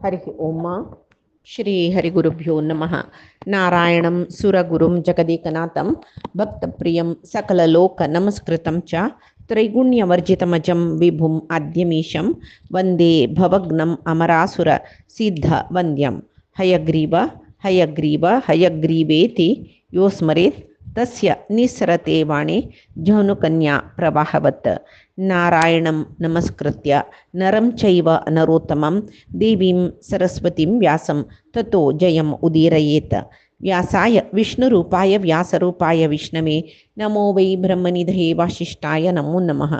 हरि ओम श्री हरिगुरुभ्यो नमः। नारायणं सुरगुरुं जगदेकनाथं भक्तप्रियं सकललोकनमस्कृतं च त्रैगुण्यवर्जितमजं विभुम् आद्यमीशं वन्दे भवग्नम् अमरासुर सिद्धवन्द्यं हयग्रीव हयग्रीव हयग्रीवेति यो स्मरेत् तस्य निस्सरते वाणी जौनुकन्या प्रवाहवत्। नारायणं नमस्कृत्य नरं चैव नरोत्तमं देवीं सरस्वतीं व्यासं ततो जयम् उदीरयेत्। व्यासाय विष्णुरूपाय व्यासरूपाय विष्णवे नमो वै ब्रह्मनिधये वासिष्ठाय नमो नमः।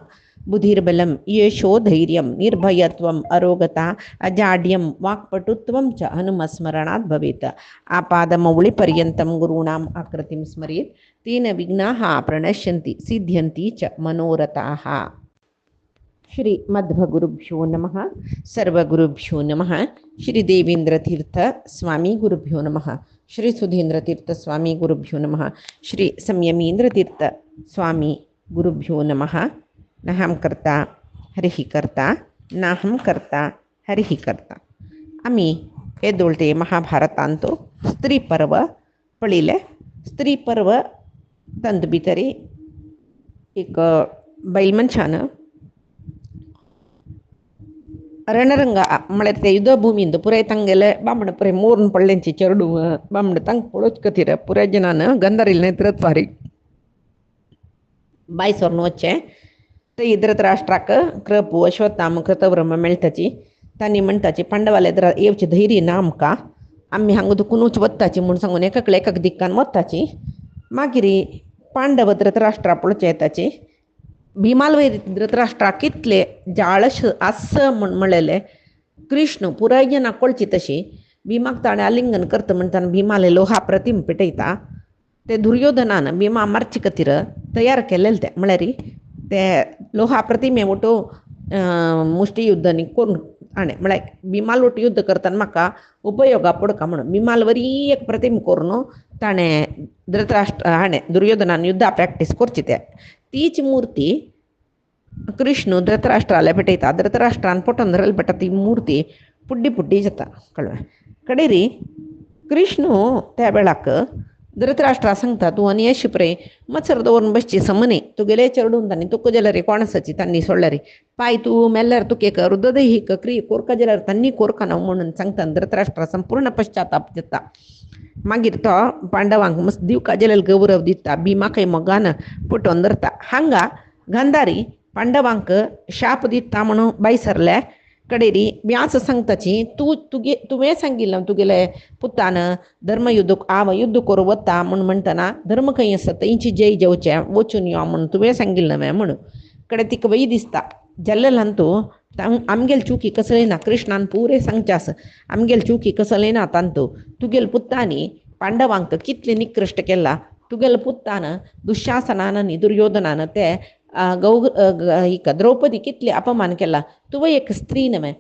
बुद्धिर्बलं येषो धैर्यं निर्भयत्वम् अरोगता अजाड्यं वाक्पटुत्वं च हनुमस्मरणात् भवेत्। आपादमौलिपर्यन्तं गुरूणाम् आकृतिं स्मरेत् तेन विघ्नाः प्रणश्यन्ति सिद्ध्यन्ति च मनोरथाः। श्री मध्वगुरुभ्यो नमः। सर्वगुरुभ्यो नमः। श्री देवेंद्रतीर्थ स्वामी गुरुभ्यो नमः। श्री सुधींद्रतीर्थ स्वामी गुरुभ्यो नमः। श्री संयमींद्रतीर्थ स्वामी गुरुभ्यो नमः। नहं कर्ता हरिः कर्ता नाहं कर्ता हरिः कर्ता. आम्ही हे दोलते महाभारतांतो स्त्री पर्व पळिले. स्त्री पर्व ತಂದು ಬಿತ್ತರಿ एक बैलमनशान ರಣರಂಗ ಮಳೆತೆ ಯುದ್ಧ ಭೂಮಿಯಿಂದ ಪುರೈ ತಂಗೆಲೆ ಬಾಂಬಣ ಪುರೈ ಮೂರ್ನ ಪಳ್ಳೆಂಚಿ ಚರಡು ಬಾಂಬಣ ತಂಗ್ ಪೊಳಚ್ಕತಿರ ಪುರೈ ಜನಾನ ಗಂಧರಿಲ್ನೆ ತಿರತ್ವಾರಿ ಬಾಯ್ಸೋರ್ನ ವಚ್ಚೆ ಇದ್ರತ್ ರಾಷ್ಟ್ರಾಕ कृपू अश्वत्थाम कृतवर्म मेळताची तांणी म्हणटाची पांडवाले येवची धैर्य ना आमकां आमी हांगा दुखूनच वत्ताची म्हूण सांगून एकाकले एकाक दिक्कान वत्ताची. मागीर पांडव धृतराष्ट्रा पळोवचे येताची. भीमाल वयर धृतराष्ट्रा कितले जाळश आस म्हणलेले कृष्ण पुराय जना कळची तशी भीमाक ताणें आलिंगन करता म्हणटाना भीमाले लोहा प्रतिम पेटयता. ते दुर्योधनान भीमा मारचे खातीर तयार केलेले ते म्हळ्यार ते लोहा प्रतिमे ओटो मुष्टी युद्ध न्ही करून हाणें म्हळ्यार भीमाल ओट युद्ध करतना म्हाका उपयोगा पडका म्हणून भीमाल बरी एक प्रतिम करून ताणें धृतराष्ट्र हाणें दुर्योधनान युद्धा प्रॅक्टीस करची ते तीच मूर्ती कृष्ण धृतराष्ट्राला पेटयता. धृतराष्ट्रान पोटोन धरले पेटा ती मूर्ती पुड्डी पुड्डी जाता कळ्ळें. कडेरी कृष्ण त्या वेळाक धृतराष्ट्रा सांगता तूं आनी अशी पळय मत्सर दवरून बसची समनी तुगेले चरडून तांणी तुका जाल्यार कोणासाची तांणी सोडल्यार पाय तूं मेल्ल्यार तुका एक हृदयदैहिक क्रिया कोरका जाल्यार तांणी कोरका ना म्हणून सांगता. धृतराष्ट्रा संपूर्ण पश्चाताप जाता. मागीर तो पांडवांक मस्त दिवका जाल्यार गौरव दिता. भीमाकय मोगान फटोवन धरता. हांगा गांधारी पांडवांक शाप दिता म्हणून बायसरल्या कडेरी व्यास सांगताची तुवें सांगिल्लें तुगेले पुतान धर्मयुद्ध युद्ध करूं वता म्हणून म्हणटना धर्म खंय आसा तेंची जय जेवचें वचून यो म्हणून तुवें सांगिल्लें म्हणून कडे तिका वय दिसता. जाल्ले ल्हान तूं आमगेल चुकी कसले ना कृष्णान पुरे सांगचें आसा आमगेल चुकी कसले ना तांतू तुगेल पुतांनी पांडवांक कितले निकृश्ट केला. तुगेल पुतान दुशासनान आनी दुर्योधनान ते द्रौपदी कितले अपमान केला. तुवें एक स्त्री न्हय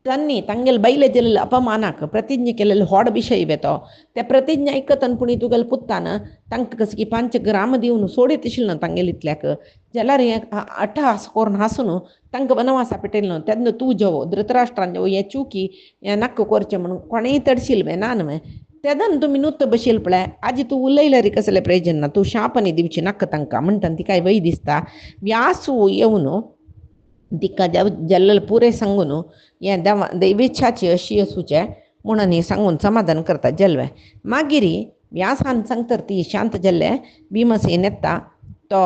तांणी तांगेल बायले दिलेले अपमानाक प्रतिज्ञा केलेले व्हड विशय वेतो त्या प्रतिज्ञा आयकतन पुणी तुगेल पुतान तांकां कसकी 5 ग्राम दिवन सोडीत आशिल्लो तांगेल इतल्याक जाल्यार हें अट्टहास करून हांसून तांकां वनवासा पेटयलो. तेन्ना तूं जेवो धृतराष्ट्रान जेवो हें चुकी हें नाका करचें म्हणून कोणेय तडशील ना न्हय. तेदन तुमी नुत्त बशील पळय आजी तूं उलयल्यार कसले प्रयोजन ना तूं शापनी दिवची नाका तांकां म्हणटान तिका वय दिसता. व्यासू येवन तिका जल्ल पुरे सांगून हें दैवेच्छाची अशी असूचें म्हणून हें सांगून समाधान करता जल्वे. मागीर व्यासान सांगता ती शांत जाल्ले भीमसेन येता तो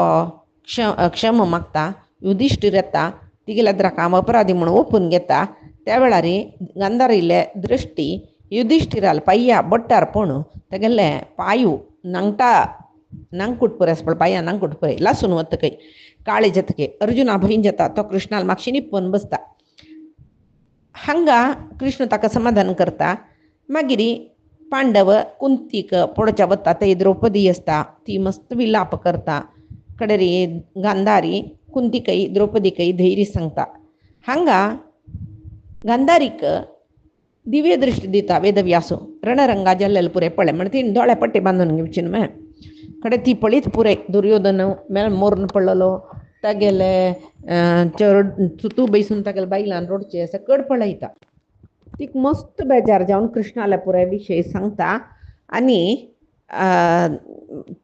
क्षम मागता. युधिष्ठीर येता तिगेल्या द्राकाम अपराधी म्हणून ओपून घेता. त्या वेळार गांधारिल्ले दृश्टी युधिष्ठिराल पाय्या बट्टार पण तेगेले पायू नांगटा नांगकुट पळय आसा पळय पांयां नांगकुट पळय लासून वतकय काळे जातके अर्जुना भंय जाता. तो कृष्णाल मागशी निप्पन बसता. हांगा कृष्ण ताका समाधान करता. मागीर पांडव कुंतीक पळोवच्या वता. थंय द्रौपदी आसता ती मस्त विलाप करता. कडेरी गांधारी कुंतीकय द्रौपदीकय धैर्य सांगता. हांगा गांधारीक दिव्य दृश्टी दिता वेदव्यासो रणरंगा जाल्लेले पुरे पळय म्हण ती दोळे पट्टे बांदून घेवची न्हय. कडेन ती पळीत पुरे दुर्योधन मेळ मोरून पडलेलो तागेले चरड तू बैसून तागेले बायलान रोडचे असं कड पळयता तीक मस्त बेजार जावन कृष्णाला पुराय विषय सांगता आणि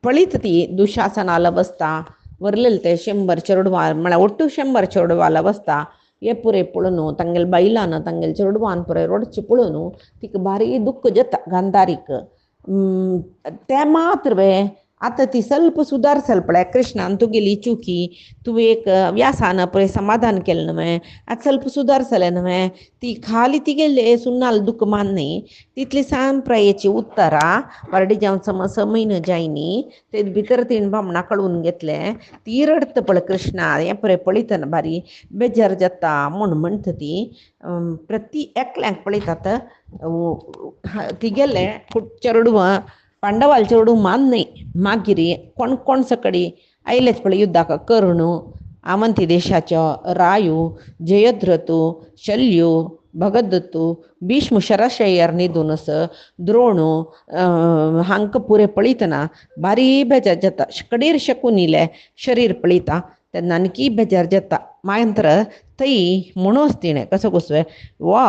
पळीत ती दुशासनाला बसता वरलेले ते 100 चेडवां म्हळ्यार ಒಟ್ಟು 100 चेडवाला बसता हे पुरे पळोवन तांगेल बायलान तांगेल चेडवान पुराय रोडचे पळोवन तिका भारी दुःख जाता गांधारीक ते मात्र वे आता ती ಸ್ವಲ್ಪ सुदारसलपड्या कृष्णान तुगेली चुकी तू एक व्यासान पळय समाधान केलें न्हय आता ಸ್ವಲ್ಪ सुदारसलें न्हय ती खाली तिगेले सुन्नाल दुःख मान्नी तितली सांप्रायेची उत्तरां वारडी जावन 6 म्हयने जायनी ते भितर तीन बामणां कळून घेतले ती रडता पळय कृष्णा हें पळय पळयतना भारी बेजार जाता म्हूण म्हणटा ती प्रती एकल्यांक पळयतात तिगेले चेडवां पांडवाल चेडू मान्नी मागिरी कोण कोण सकडी आयलेच पळय युद्धाक कर्ण अवंती देशाचो रायू जयद्रथू शल्यू भगदत्तू भीष्म शरशय्यर न्हिदूनस द्रोणू हांकां पुरे पळयतना भारी बेजार जाता कडेर शकून इले शरीर पळयता तेन्ना आनीकी बेजार जाता मागीर थंय म्हणूच तिणें कसो घुसवे वा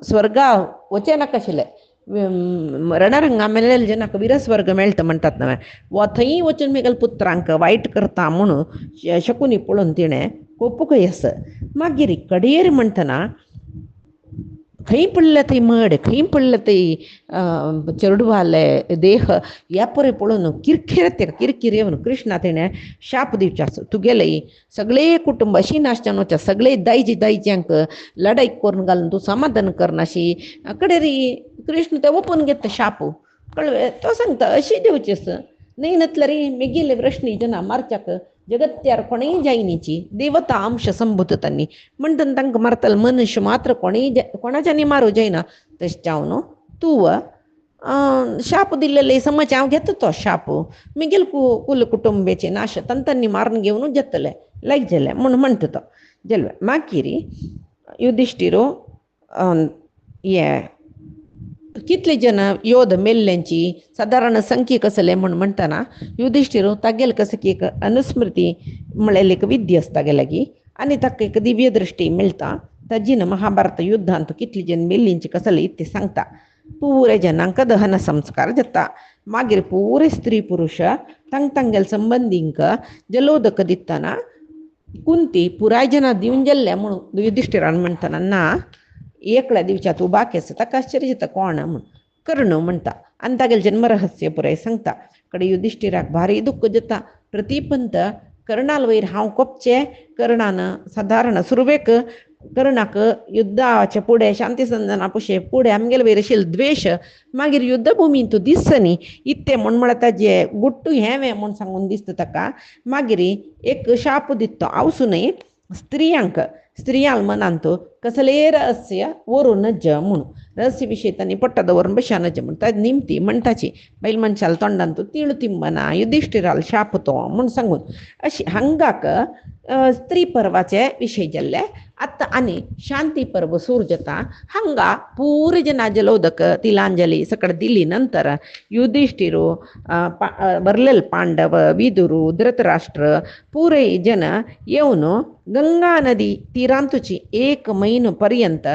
स्वर्गा वचे नाका आशिल्लें रणरंगा मेलेले जेन्ना वीरस्वर्ग मेळटा म्हणटात न्हय वा थंय वचून मेगल पुत्रांक वायट करता म्हणून शकुनी पळोवन तिणें कोपूकय आस मागीर कडेर म्हणटना खंय पडले थंय मड खंय पडले थंय चेडवाले देह ह्या पळय पळोवन किरकिर येवन कृष्णा तेणें शाप दिवचास तुगेले सगळे कुटुंब अशी नाशच्यान वचा सगळे दायज्यांक लढाईक करून घालून तूं समाधान करनाशी कडेरी कृष्ण ते ओपून घेता शाप कळ्ळें तो सांगता अशी दिवचीस न्ही नतल्यार मेगेले वृष्णी जना मारच्याक जगत्यार कोणेय जायनीची देवता अंश संबोधतांनी म्हणटन तांकां मारतले मनुष्य मात्र कोणाच्यानी मारूं जायना तशें जावन तूं शाप दिल्लेले समज हांव घेता तो शाप मेगेल कुल कुटुंबाचे नाश तांतांनी मारून घेवनूच जातले लायक जालें म्हूण म्हणटा तो जालें मागीर युधिष्ठिरो कितले जन योध मेल्ल्यांची सादारण संख्येक आसले म्हूण म्हणटना युधिष्ठिरो तागेले कशें की एक अनुस्मृती म्हळ्यार एक विद्या आसता तागे लागीं आनी ताका एक दिव्य दृश्टी मेळटा ताजीन महाभारत युद्धांत कितली जन मेल्लींची कसले ते सांगता पुरे जनांक दहन संस्कार जाता मागीर पुरे स्त्री पुरुश तांगेल संबंधींक जलोदक दितना कुंती पुराय जना दिवन जाल्ले म्हणून युधिष्ठिरान म्हणटना ना एकल्या दिवच्या तूं बाकी आसा ताका आश्चर्य जाता कोण म्हूण कर्ण म्हणटा आनी तागेलें जन्मरहस्य पुराय सांगता कडे युधिष्ठिराक भारी दुख्ख जाता प्रतिपंत कर्णाल वयर हांव कोपचें कर्णान सादारण सुरवेक कर्णाक युद्धाच्या फुडें शांती संजना पुशे फुडें आमगेले वयर आशिल्लो द्वेश मागीर युद्ध भुमीन तूं दिसनी इत्तें म्हळ्यार ताजें गुट्टू हें म्हूण सांगून दिसता ताका मागीर एक शाप दिता आवसूनय स्त्रियांक मनांत कसले रहस्य वरून नज म्हणून रहस्य विशय तांणी पट्टा दवरून बशा नज म्हूण ताजे निमती म्हणटाची बैल मनशाल तोंडान तूं तिळू तिंबना युधिष्ठिराल शाप तो म्हूण सांगून अशी हांगाक स्त्री पर्वाचे विशय जाल्ले आत्ता आनी शांती पर्व सुरू जाता हांगा पुरे जना जलोदक तिलांजली सकड दिली नंतर युधिष्ठिरो बरलेल पांडव विदुरू धृतराष्ट्र पुरे जन येवन गंगा नदी तीरांतुची 1 म्हयनो पर्यंत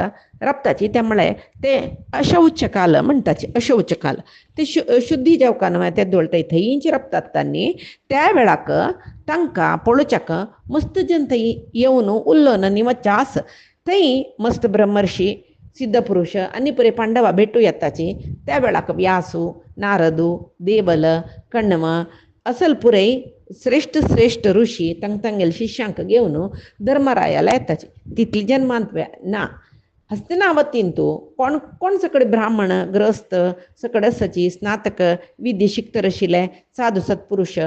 रप्ताची ते म्हळ्यार ते अशौच काल म्हणटाचे अशौच काल ते शुद्धी जेवका न्हय ते दोळटाय थंयच रप्तात तांणी त्या वेळाक तांकां पळोवच्याक मस्त जन थंय येवन उल्लोन आनी वचास थंय मस्त ब्रह्मर्षी सिद्धपुरुष आनी पुरे पांडवा भेटू येताची त्या वेळाक व्यासू नारदू देवल कण्व असल पुरे श्रेष्ठ ऋषी तांगेल शिष्यांक घेवन धर्मरायाला येताचे तितली जन्मांत ना हस्तिनावतीन तूं कोण सकड ब्राह्मण ग्रस्त सकड असाची स्नातक विद्या शिकतर आशिल्ले साधू सत्पुरुश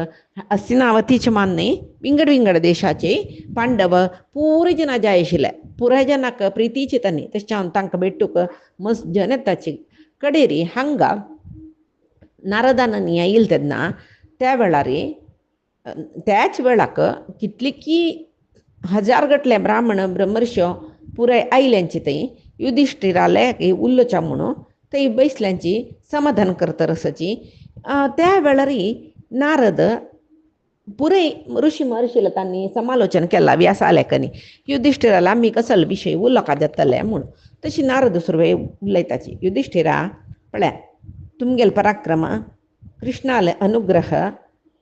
हस्तिनावतीचे मान्ने विंगड देशाचे पांडव पुरे जना जाय आशिल्ले पुराय जनाक प्रितीचे तांणी तशें तांकां भेटूक मस्त जन येताची कडेरी हांगा नारदान येयले तेन्ना त्या वेळार त्याच वेळाक कितली की हजार गटले ब्राह्मण ब्रह्मर्षो पुराय आयल्यांची थंय युधिष्ठिराले उल्लोच्या म्हणून थंय बैसल्यांची समाधान करता रसाची त्या वेळार नारद पुरे ऋषी महर्षीला त्यांनी समालोचन केला व्यास आल्याकनी युधिष्ठिराला मी कसल विषय उल्लका जातले म्हणून तशी नारद सुरवे उलयताची युधिष्ठिरा पळ्या तुमगेल पराक्रम कृष्णाला अनुग्रह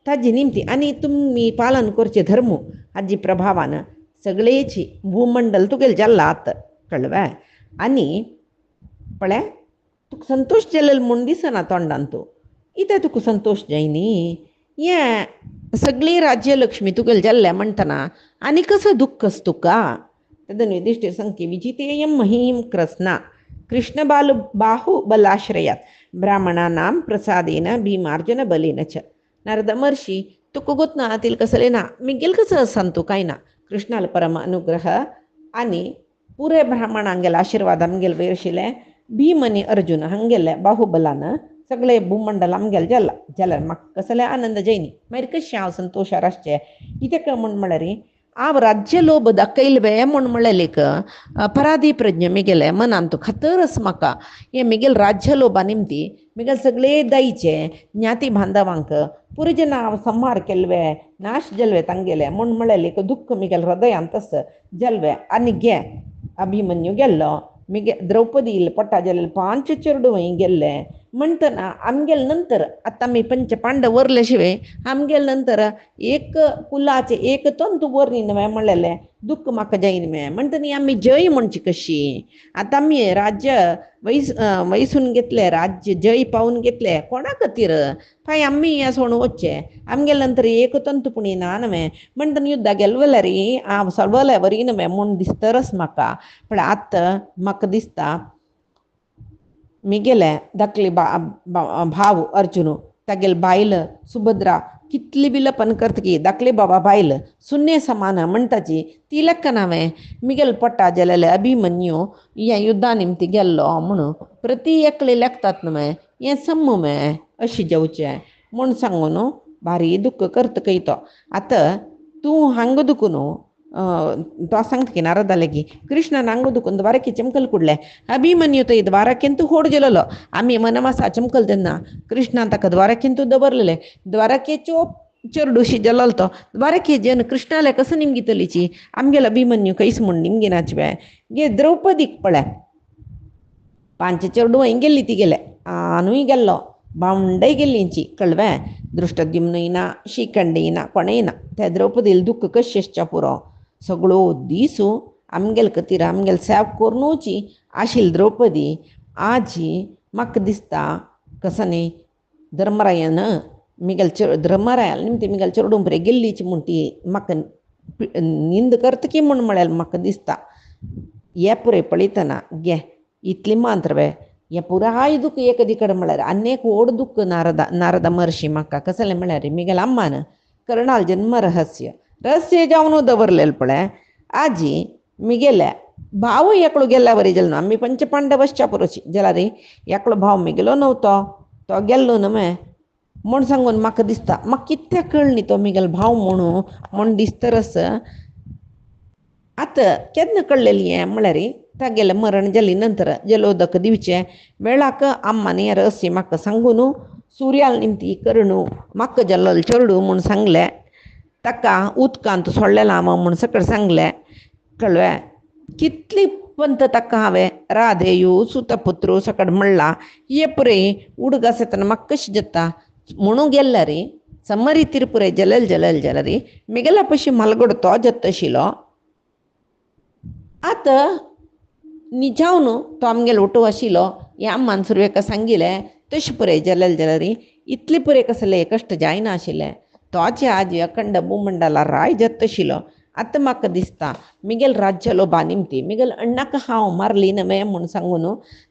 ताजी निमती आणि तुम्ही पालन करचे धर्म आजी प्रभावानं सगळेची भूमंडल तुगेल जल्लात कळवा आणि पळ्या तुक संतोष जलल म्हणून दिसना तोंडान तू इथे तुक संतोष जाईनी या सगळी राज्यलक्ष्मी तुगेल जल्ल्या म्हणताना आणि कसं दुःखच तुका तदन युधिष्ठिर संख्ये विजितेयम महीम कृष्णा कृष्ण बाल बाहुबलाश्रयात ब्राह्मणानां प्रसादेन भीमार्जन बलेन च नारद महर्षी तुक गोतना तिल कसले ना मी गेल कसं सांगतो काय ना कृष्णाला परम अनुग्रह आणि पुरे ब्राह्मणांगेल आशीर्वाद आमगेल वेरशिले भीम आणि अर्जुन हंगेले बाहुबलानं सगळे भूमंडल आमगेल जल जल मग कसले आनंद जैनी मागीर कशें हांव संतोषार आसचें कित्याक म्हण म्हळ्यार हांव राज्य लोभ दाखयलवे म्हण म्हळेलेक पराधी प्रज्ञ मिगेले मनान तू खतरच म्हाका हे मिगेल राज्य लोभा निमती मिगेल सगळे दायचे ज्ञाती बांधवांक पुरजना हांव संहार केलवे नाश जल्वे तांगेले म्हण म्हळेलेक दुःख मिगेल हृदयांतस जल्वे आनी गे अभिमन्यू गेल्लो मिगे द्रौपदी पट्टा जल्ले 5 चेडूं गेल्ले म्हणतना आमगेल नंतर आता मी पंच पांडव वरले शिवाय आमगेल नंतर एक कुलाचे एक तंतू वरनी नवे म्हणलेले दुःख म्हाका जाईन मे म्हणटनी आम्ही जय म्हणची कशी आता आम्ही राज्य वैसून घेतले राज्य जय पावून घेतले कोणा खातीर पाय आम्ही या सोडून वच्चे आमगेल नंतर एक तंतुपुणी ना नवे म्हणटनी युद्धा गेलवले री हांव सळवले वरी नवे म्हूण दिसतरच म्हाका पण आतां म्हाका दिसता मिगेले धाकली भाव अर्जुन तागेल बायल सुभद्रा कितली विलपन करतकी धाकले बाबा बायल सुन्ने समान म्हणटाची ती लेक्क नावे मिगेल पट्टा जलेले अभिमन्यू या युद्धा निमती गेल्लो म्हणून प्रति एकले लेखतात न्हय हें सम्म मे अशी जेवचें म्हूण सांगून भारी दुःख करतकय तो आतां तूं हांग दुखून तो सांगता की नारदाले की कृष्णान हांग दुखून द्वारकी चमकल कुडले अभिमन्यू तो द्वारकेंतू होड गेलेलो आम्ही मनमासा चमकल तेन्ना कृष्णान ताका द्वारकेंतू दवरलेले द्वारकेच्यो चेडूशी जल्लो तो द्वारके जन कृष्णाले कसं निमगितलीची आमगेल अभिमन्यू कैस म्हूण निमगिनाच वे गे द्रौपदीक पळय 5 चेडूं गेल्ली ती गेले आनूय गेल्लो बावंडय गेल्लींची कळवे दृष्टद्युम्नयना शिखंडीना कोणेना त्या द्रौपदील दुःख कशेंच्या पुरो सगळो दिसू आमगेल खातीर आमगेल सेव कोरनूची आशिल द्रौपदी आजी म्हाका दिसता कसं न्ही धर्मरायान मिगेल धर्मरायाल निमती मिगेल चेडूं बरें गेल्लीची म्हूण ती म्हाका निंद करतकी म्हूण म्हळ्यार म्हाका दिसता हे पुरे पळयतना गे इतली मात्र वे हे पुराय दुःख एक दिकड म्हळ्यार अनेक व्हड दुःख नारद महर्षी म्हाका कसलें म्हळ्यार मिगेल अम्मान कर्णाल जन्म रहस्य जावन दवरलेलें पळय आजी मिगेले भाव एकलो गेल्ल्या वरी गेलो आमी पंच पांडव असच्या पुरोची जाल्यार एकलो भाव मिगेलो नव्हतो तो गेल्लो न्हय म्हूण सांगून म्हाका दिसता म्हाका कित्याक कळ्ळी तो मिगेल भाव म्हूण दिसतरस आतां केन्ना कळलेली हें म्हळ्यार तागेलें मरण जाली नंतर जलोदक दिवचें वेळाक अम्मान हें रहस्य म्हाका सांगून सुर्याल निमती करणू म्हाका जल्लो चेडूं म्हूण सांगलें ताका उदकांत सोडलेलो हांव म्हूण सकट सांगलें कळ्ळें कितली पंत ताका हांवें राधेयू सुतपुत्रू सकट म्हणला हे पुरे उडक आसा तेन्ना म्हाका कशें जाता म्हणून गेल्ल्या रे समरी तिरपुरे जलल जाल्यार मिगेला पयशी मालगड तो जत्त आशिल्लो आतां निजावन तो आमगेलो ओटो आशिल्लो हें अम्मान सुरवेका सांगिल्लें तशें पुरे जाल्यार इतले पुरे कसले कश्ट जायना आशिल्ले तोचे आजी अखंड भूमंडला राय जत्त आशिल्लो आतां म्हाका दिसता मिगेल राज्य लोभा निमती मिगेल अण्णाक हांव मारली नवे म्हूण सांगून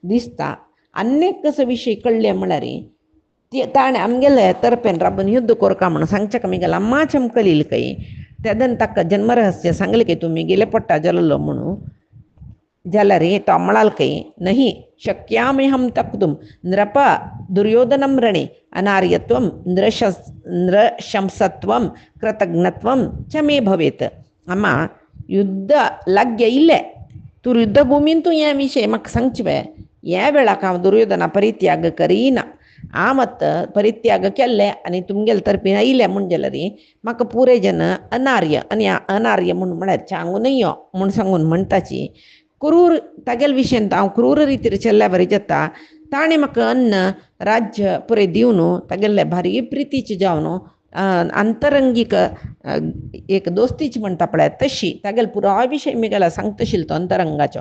दिसता अनेक कसो विशय कळ्ळे म्हळ्यार ताणें आमगेले तर्फेन राबून युद्ध कोरका म्हणून सांगचें मिगेल अम्मा चमकलील कई तेदन ताका जन्मरहस्य सांगलें की तुमी गेले पट्टा जल्लो म्हणून जाल्यार तो म्हळाल कई नहीं शक्याम्यहं तक्तुं नृप दुर्योधनं रणे अनार्यत्वं नृशंसत्वं कृतज्ञत्वं च मे भवेत् अम्मा युद्ध लाग्य इल्ले तूं युद्ध भूमीन तूं हे विशय म्हाका सांगचें हे वेळाक हांव दुर्योधना परित्याग करिना मत परित्याग केल्ले आनी तुमगेले तर्फे आयले म्हणजेले री म्हाका पुरे जन अनार्य आनी अनार्य म्हळ्यार चांगू न्हय म्हूण सांगून म्हणटाची क्रूर तागेले विशयेंत हांव क्रूर रितीर चल्ल्या बरें जाता ताणें म्हाका अन्न राज्य पुरे दिवन तागेले भारी प्रितीचे जावन अंतरंगीक एक दोस्तीची म्हणटा पळय तशी तागेले पुराय विशय म्हगेला सांगतशिलो तो अंतरंगाचो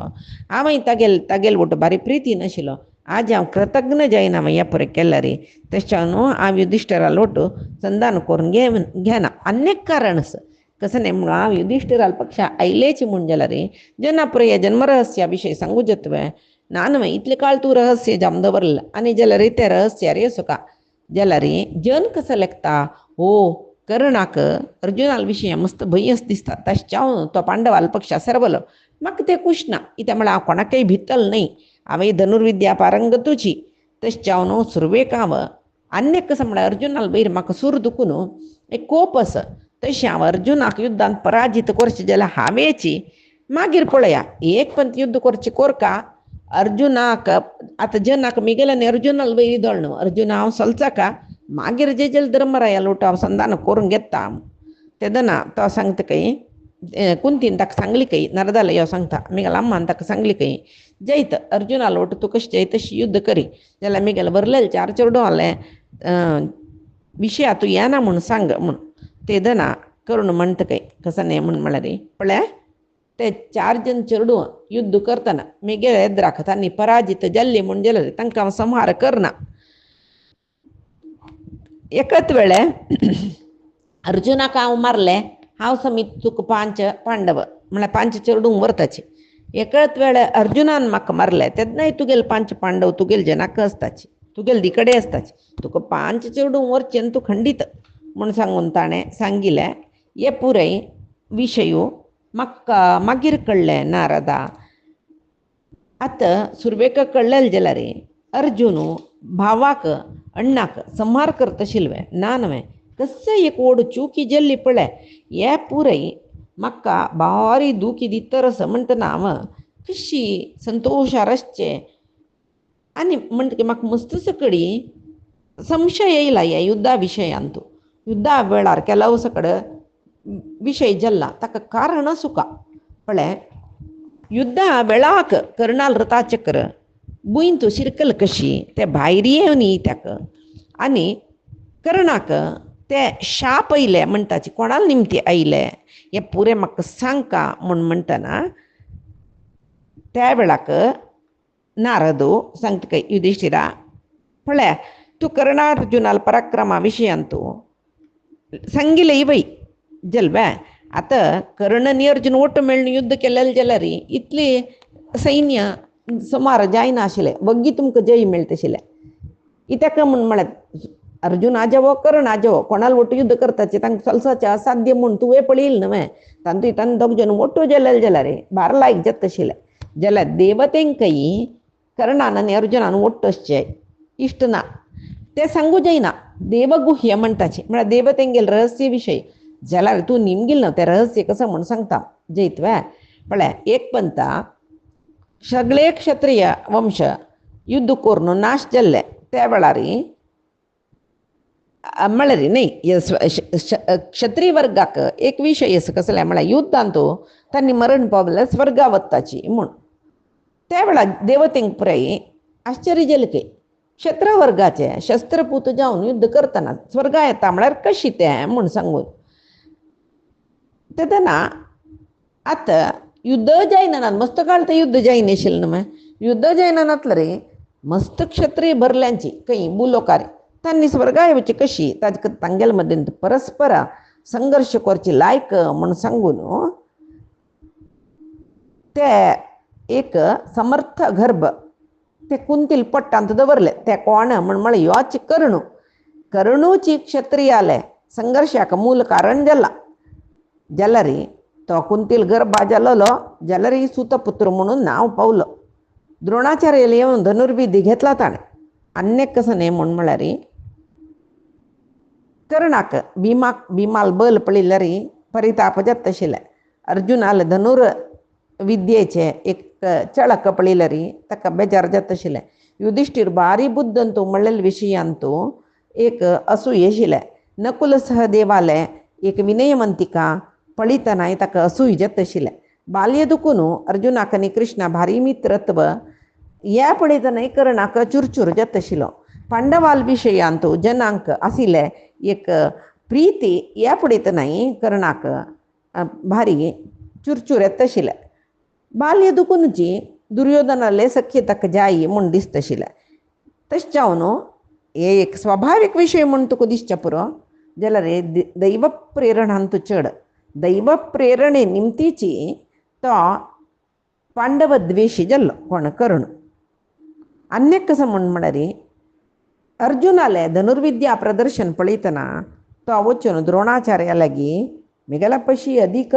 हांवें तागेले वोट भारी प्रिती नाशिल्लो आज हांव कृतज्ञ जायना हें पुरे केलें रे तेच्या न्हू हांव युधिश्टराल वोट संधान करून घेना अनेक कारण आसा कसं नाही म्हणून हांव युधिश्टराल पक्ष आयलेची म्हूण जाल्यार रे जेन्ना पुरे ह्या जन्मरहस्या विशय सांगू तुवें नान इतले काळ तूं रहस्य जावन दवरलें आनी जाल्यार तें रहस्य रे सुका जाल्यार जन कसं लेखता हो कर्णाक अर्जुनाल विशय मस्त भयस दिसता तशें तो पांडवाल पक्षा सरवलो म्हाका तें खुश ना कित्याक म्हळ्यार हांव कोणाकय भितल न्हय हांवें धनुर्विद्या पारंगतूची तशें हांव सुरवेक हांव आनीक कसं म्हळ्यार अर्जुनाल बैर म्हाका सूर दुखून एक कोप आसा तशें हांव अर्जुनाक युद्धांत पराजीत करचें जाल्यार हांवेची मागीर पळया एक पंत युद्ध करचें कोरका अर्जुनाक आतां जनाक मिगेले न्ही अर्जुनाल बैरी दळ न्हू अर्जुना हांव चलचाका मागीर जे धर्मराया लोट हांव संधान करून घेता तेदना तो सांगता खंय कुंतीन ताका सांगली खंय नरदाला यो सांगता मिगेल अम्मान ताका सांगली खंय जैत अर्जुना लोट तूं कशें जैत तशी युद्ध करी जाल्यार मिगेल बरलेले चार चेडूं आले विशया तूं येना म्हूण सांग म्हूण तेदना करून म्हणटा खंय कसं न्ही म्हूण म्हळ्यार पळय ते 4 जन चेडूं युद्ध करतना मिगेल येद्राक तांणी पराजीत जाल्ली म्हूण जाल्यार तांकां संहार करना एकच वेळे अर्जुनाक हांव मारलें हांव समीत तुका 5 पांडव म्हळ्यार 5 चेडूं व्हरताची एकच वेळे अर्जुनान म्हाका मारलें तेन्नाय तुगेले 5 पांडव तुगेले जनाक आसताची तुगेले दिकडे आसताची तुका 5 चेडूं व्हरचें आनी तूं खंडीत म्हूण सांगून ताणें सांगिल्लें हे पुरय विशय म्हाका मागीर कळ्ळें नारदा आतां सुरवेका कळलेलें जाल्यार अर्जुन भावाक अण्णाक संहार करता आशिल्लें ना न्हय कसं एक व्हड चुकी जाल्ली पळय हे पुरय म्हाका भारी दुखी दितर आसा म्हणटना हांव कशी संतोशार आसचें आनी म्हणटकीर म्हाका मस्त सकडी संशय येयला ह्या युद्धा विशयांत युद्धा वेळार केलो सकड विशय जाल्ला ताका कारण सुका पळय युद्धा वेळाक कर्णाल रथाचक्र बुयंत शिरकल कशी ते भायर येवनी ताका आनी कर्णाक ते शाप आयले म्हणटाचे कोणाल निमती आयले हे पुरे म्हाका सांगका म्हूण म्हणटना त्या वेळाक नारदो सांगता काय युधिश्टिरा पळय तूं कर्णार्जुनाल पराक्रमा विशयांत सांगिल्लें इवय जल्वे आतां कर्ण आनी अर्जुन ओट मेळून युद्ध केलेलें जाल्यार इतली सैन्य सुमार जायना आशिल्लें बग्गी तुमकां जय मेळटा आशिल्लें कित्याक म्हूण म्हळ्यार अर्जुन आजवो कर्ण आजवो कोणाल ओट युद्ध करताचें तांकां चलसाचें असाध्य म्हूण तुवें पळयलें न्हय तांतूय दोग जन ओटू जालेले जाल्यार बार लायक जाता आशिल्लें जाल्यार देवतेंकय कर्णान आनी अर्जुनान ओट्ट आसचें इश्ट ना तें सांगू जायना देवगुह्य म्हणटाचें म्हळ्यार देवतेंगेले रहस्य विशय जाल्यार तूं निमगील न्हय तें रहस्य कसं म्हूण सांगता जैतवे पळय एक पंता सगळे क्षत्रिय वंश युद्ध करून नाश जाल्ले त्या वेळार म्हळ्यार न्ही क्षत्रिय वर्गाक एक विशय आसा कसले म्हळ्यार युद्धांत तांणी मरण पावल्यार स्वर्गा वताची म्हूण त्या वेळार देवतेंक पुराय आश्चर्य जालें की क्षत्र वर्गाचे शस्त्रपूत जावन युद्ध करतना स्वर्गा येता म्हळ्यार कशी तें म्हूण सांगून तेदना आतां युद्ध जायना मस्त काळ ते युद्ध जायनाशिल्लें न्हय युद्ध जायना नातलें मस्त क्षत्रिय भरल्यांची खंय बुलोकार तांणी स्वर्गा येवची कशी तांगेले मदें परस्पर संघर्श करची लायक म्हूण सांगून ते एक समर्थ गर्भ ते कुंतील पट्टांत दवरले ते कोण म्हळ्यार योच कर्णूची क्षत्रियाले संघर्शाक मूल कारण जाला जाल्यार तो कुंतील गर्भा जाल्लो जाल्यार सुतपुत्र म्हणून नांव पावलो द्रोणाचार्याला येवन धनुर्विधी घेतला ताणें आनीक कसं न्ही म्हूण म्हळ्यार कर्णाक भीमाल बल पळयल्यार परिताप जाता आशिल्लें अर्जुनाल धनुर्विद्येचे एक चळक पळयल्यार ताका बेजार जाता आशिल्लें युधिष्ठिर बारी बुद्धंतू म्हणलेल विषयांतू एक असूय आशिल्लें. नकुल सहदेवाले एक विनयमंतिका पळितनाय ताका असूय जत आशिल्लें. बाल्य दुखून अर्जुनाक आनी कृष्णा भारी मित्रत्व ह्या पळयतनाय कर्णाक चुरचूर जत आशिल्लो. पांडवाल विशयांतू जनांक आशिल्ले एक प्रीती ह्या पळयतनाय कर्णाक भारी चुरचूर येता आशिल्लें. बाल्य दुखूनची दुर्योधनाले सख्य ताका जायी म्हूण दिसता आशिल्लें. तशें जावन हे एक स्वाभाविक विशय म्हूण तुका दिसचें पुरो जाल्यार दैव प्रेरणांतू चड दैव प्रेरणे निमतीची तो पांडव द्वेशी जाल्लो कोण कर्ण. अन्य कसं म्हणारे अर्जुनाले धनुर्विद्या प्रदर्शन पळयतना तो वचून द्रोणाचार्या लागीं म्हगेल्या पशी अदीक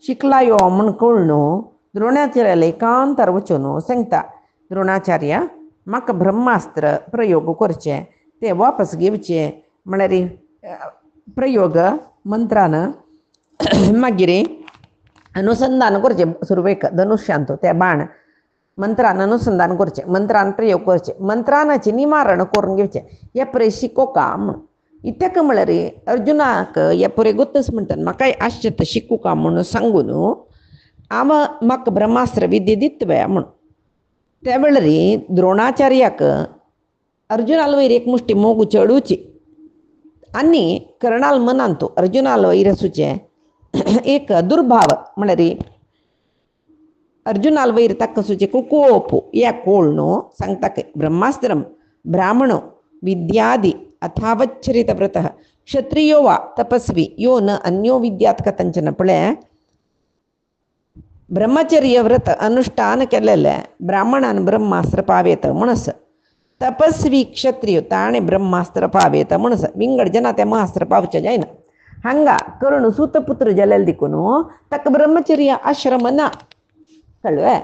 शिकला यो म्हूण कळून द्रोणाचार्याला एकांतार वचून सांगता, द्रोणाचार्य म्हाका ब्रह्मास्त्र प्रयोग करचे ते वापस घेवचे म्हळ्यार प्रयोग मंत्रान मागीर अनुसंधान करचे सुरवेक धनुश्यांतू ते बाण मंत्रान अनुसंधान करचे, मंत्रान प्रयोग करचे, मंत्रानाचे निवारण करून घेवचे हे पळय शिकोका म्हूण. इतक म्हळ्यार अर्जुनाक हे पुरे गोतच म्हणटात म्हाकाय आश्चर्य शिकू का म्हणून सांगून म्हाका ब्रह्मास्त्र विद्या दितव्या म्हूण. त्या वेळार द्रोणाचार्याक अर्जुनाल वयर एक मुष्टी मोग चडूची आनी कर्णाल मनांतू अर्जुनाल वयर आसूचे एक दुर्भाव म्हळ्यार अर्जुनाल वयर ताका आसूचे कुकोपू या कोळ न्हू सांगता ब्रह्मास्त्रम ब्राह्मणो विद्यादि अथावच्छरित व्रतः क्षत्रियो वा तपस्वी यो न अन्यो विद्यात कथंचन. पळय ब्रह्मचर्य व्रत अनुष्ठान केलेले ब्राह्मणान ब्रह्मास्त्र पावेत म्हणस, तपस्वी क्षत्रिय ताणे ब्रह्मास्त्र पावेत म्हणस, विंगड जना ते महास्त्र पावचे जायना. हांगा कर्ण सूतपुत्र जालेले देखून ताका ब्रह्मचर्य आश्रम ना कळ्ळें.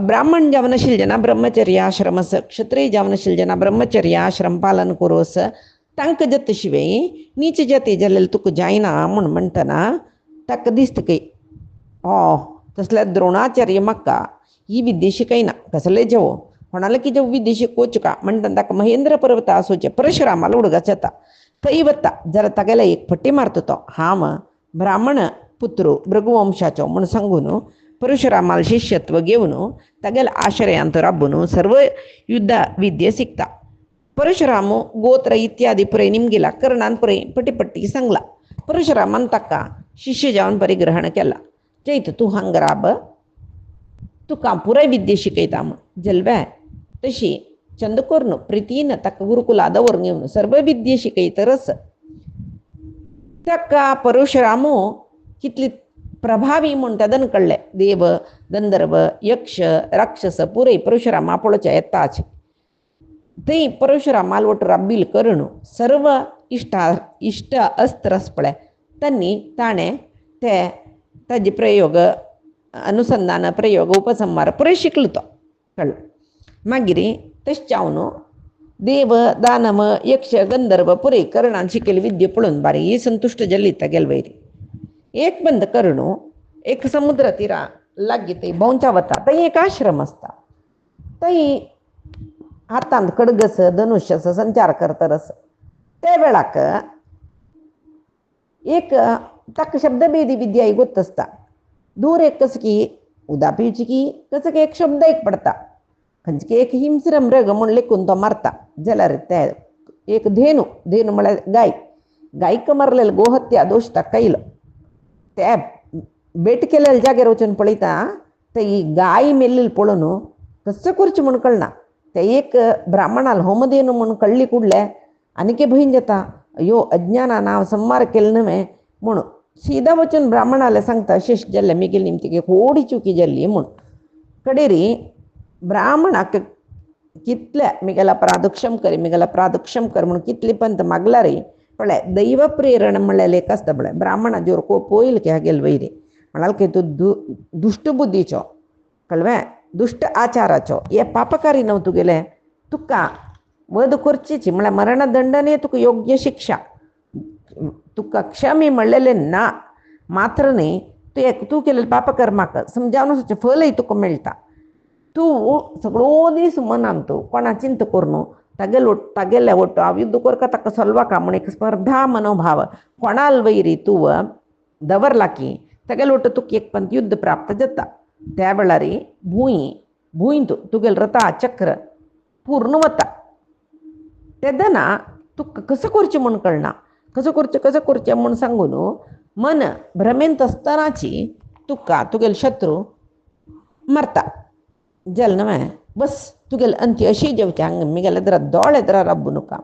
ब्राह्मण जावनशील जना ब्रह्मचर्य आश्रमस, क्षत्रिय जावनशील जना ब्रह्मचर्य आश्रम पालन करोस, तांकां जत शिवाय नीच जाती जाल्यार तुका जायना म्हूण म्हणटना ताका दिसता की तसल्या द्रोणाचार्य म्हाका ही विद्या शिकयना कसले जेवो कोणाला की जेव विद्या शिकोवचे का म्हणटा ताका महेंद्र पर्वता आसूचे परशुरामाला उडगाच येता थंय वता जाल्यार तागेलो एक फट्टी मारता तो हांव ब्राह्मण पुत्रो भृगुवंशाचो म्हूण सांगून परशुरामाल शिष्यत्व घेवन तागेल्या आश्रयांत राबून सर्व युद्ध विद्या शिकता. परशुराम गोत्र इत्यादी पुरे निमगेला कर्णान पुरे पटी सांगला. परशुरामान ताका शिष्य जावन परिग्रहण केला. चैत तूं हांगा राब तुका पुराय विद्या शिकयता म्हूण जल्व्या. तशी चंद्रकोर्ण प्रितीन ताका गुरुकुलात दवरून घेवन सर्व विद्या शिकयतरच ताका परशुरामू कितली प्रभावी म्हूण तेदन कळ्ळें. देव गंधर्व यक्ष राक्षस पुरे परशुरामा पळोवचे येताच. थंय परशुरामाल वट राब्बील कर्ण सर्व इष्ट अस्त्रस पळय ताणें ते ताजे प्रयोग अनुसंधान प्रयोग उपसंहार पुरे शिकलो तो कळ्ळें. मागीर तशें जावन देव दानव यक्ष गंधर्व पुरे कर्णान शिकयली विद्या पळोवन बारी संतुश्ट जाली तागेले वयर. एक बंद कर्ण एक समुद्र तीरा लागीं थंय भोंवचा वता. थंय एक आश्रम आसता. थंय हातांत खडगस धनुष्यस संचार करतरस त्या वेळाक एक ताका शब्दभेदी विद्या ही गोत आसता. दूर एक कसकी उदा पिवची की कसं एक शब्द एक पडता खंयची एक हिंस्र मृग म्हूण लेखून तो मारता जाल्यार ते एक धेनू म्हळ्यार गायक मारलेलो गोहत्या दोश ताका येयलो. ते भेट केलेल्या जाग्यार वचून पळयता ते ही गाय मेल्लेली पळोवन कसं करचें म्हूण कळना. ते एक ब्राह्मणाल होमधेनू म्हूण कळ्ळी कुडले आनीक भंय जाता अयो अज्ञानान हांव संहार केलो न्हय म्हूण सीदा वचून ब्राह्मणाले सांगता अशें जाल्लें मिगेल निमतीक व्हडी चुकी जाल्ली म्हूण. कडेरी ब्राह्मणाक कितले मिगेला प्रादुक्षम कर म्हणून कितले पंत मागला रे. पळय दैव प्रेरण म्हणलेलें एक आसता पळय ब्राह्मणा जोर कोप पळयलो की हागेल वयरी म्हणाल की तूं दुश्ट बुद्धीचो कळ्ळें दुश्ट आचाराचो हे पापकारी न्हू तुगेलें तुका वध करचीची म्हळ्यार मरणदंडने तुका योग्य शिक्षा. तुका क्षमी म्हणलेलें ना मात्र न्ही तूं केलेले पापकर्माक समजावन फलय तुका मेळटा. तू सगळो दीस मन आणतो कोणा चिंत करून तागेल्या ಒಟ್ಟು ಆ युद्ध कोरका तक सलवा का म्हण एक स्पर्धा मनोभाव कोणाल वैरी तू दवरला की तागेल ಒಟ್ಟು तुक एक पंत युद्ध प्राप्त जाता त्यावेळा रे भुंय तुगेल रथा चक्र पूर्ण वता तेदना तुक कसं करचें म्हण कळना कसं करचें म्हण सांगून मन भ्रमेंत असतानाची तुका तुगेल शत्रू मरता जल नव्हे बस तुगेल अंती अशी जेवते हंग मिगेल एदरा दोळ एदरा रब्बू नुका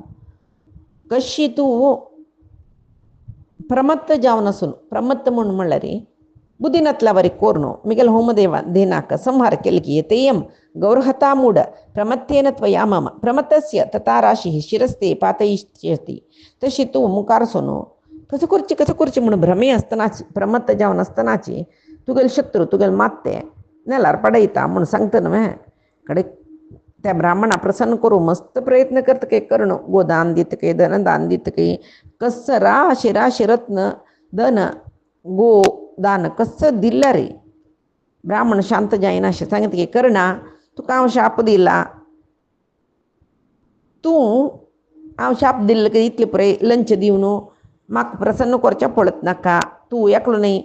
कशी तू प्रमत्त जावन असून प्रमत्त म्हणून म्हणल्यार बुद्धीनातला वरी कोरनो मिगेल होमदेवा देनाक संहार केल की येतेयम गौरहता मूढ प्रमत्तेन त्वया मम प्रमत्तस्य तथा राशी शिरस्ते पातयिष्यति तशी तू मुखार सोनो कसं करची म्हणून भ्रमे असतानाची प्रमत्त जावन असतानाची तुगेल शत्रू तुगेल मात्ते नेलार पडयता म्हणून सांगता न्हय कडे त्या ब्राह्मणा प्रसन्न करू मस्त प्रयत्न करत काही करणं गोदान दित काही धनदान दित काही कसं राशी रत्न धन गो दान कसं दिलं रे ब्राह्मण शांत जाईना असे सांगित की करणा तुका हांव शाप दिला हांव शाप दिल्लो की इतले पुरे लंच दिवन म्हाका प्रसन्न करचें पडत नाका तूं एकलो न्ही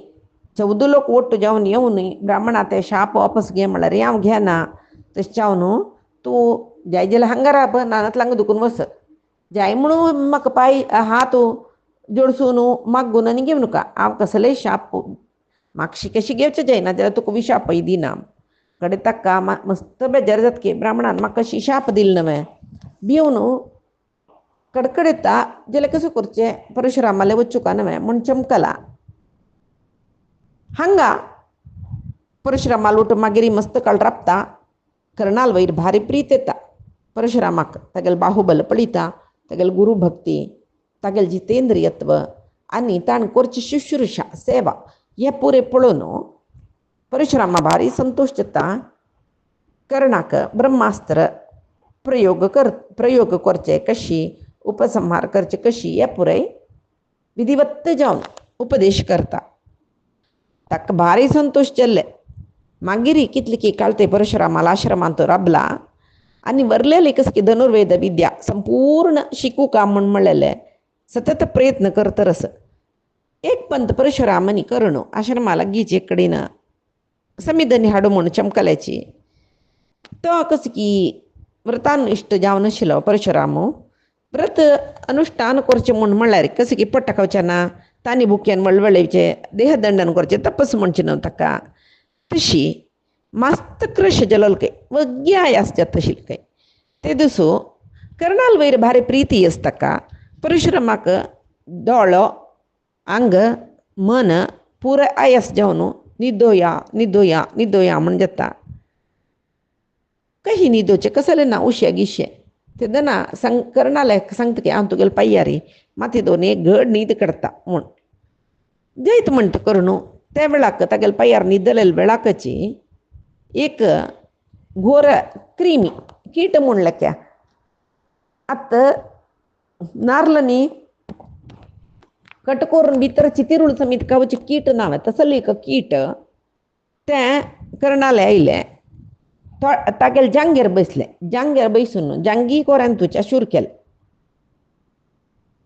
14 लोक ಒಟ್ಟು जावन येवन ब्राह्मणा ते शाप वापस घे म्हळ्यार हांव घेना तशें जावन तूं जाय जाल्यार हांगा राब नानांतलो हांगा दुखून वच जाय म्हणून म्हाका पांय हात जोडसून मागून आनी घेवं नाका हांव कसलेय शाप म्हाका कशी घेवचें जायना जाल्यार तुका विशापय दिना कडे ताका मस्त बेजार जाता की ब्राह्मणान म्हाका कशी शाप दिली न्हय भिवन कडकडता जाल्यार कसं करचें परशुरामाले वचूं का न्हय म्हूण चमकला हांगा परशुरामाल उठ मागीर मस्त कळरापता कर्णाल वयर भारी प्रीत येता परशुरामाक तागेल बाहुबल पळयता तागेल गुरू भक्ती तागेल जितेंद्रियत्व आनी ताणें करची शुश्रूषा सेवा हे पुरे पळोवन परशुरामा भारी संतोश जाता कर्णाक ब्रह्मास्त्र प्रयोग करचे कशी उपसंहार करचे कशी हे पुरे विधिवत्त जावन उपदेश करता ताका भारी संतोष जाल्ले मागीर कितले की काळते परशुरामाला आश्रमांत राबला आनी वरलेली कस की धनुर्वेद विद्या संपूर्ण शिकू काम म्हूण म्हणलेले सतत प्रयत्न करतरस एक पंत परशुरामनी करणो आश्रमाला गीचे कडेन समिधनी हाडू म्हूण चमकल्याची तो कस की व्रतान इश्ट जावन आशिल्लो परशुराम व्रत अनुष्ठान करचें म्हूण म्हणल्यार कस की पट्ट खावचें तांनी भुक्यान वळवळेचे देहदंडन करचें तपस म्हणचें न्हू ताका तशी मस्त क्रश जलल काय वग्गी आयास जाता आशिल्ली काय ते दिसू कर्णाल वयर भारी प्रिती आसा ताका परशुरामाक दोळो आंग मन पुराय आयास जावन न्हिदोया म्हण जाता काही न्हिदोचें कसलें ना उशे गिशे ते दना कर्णाले सांगता की हांव तुगेले पाय्यारी माती दोन एक घड न्हीद करता म्हूण जायत म्हणटा करणू त्या वेळाक तागेले पांयार न्हिदलेले वेळाकची एक घोर क्रिमी कीट म्हूण लेख्या आत नारळ न्ही कट करून भितर चितिरूळ समीत कावचे कीट नाव तसले एक कीट ते कर्णाले आयले तागेले जांगेर बसून जांगी कोऱ्यान तुच्या शूर केले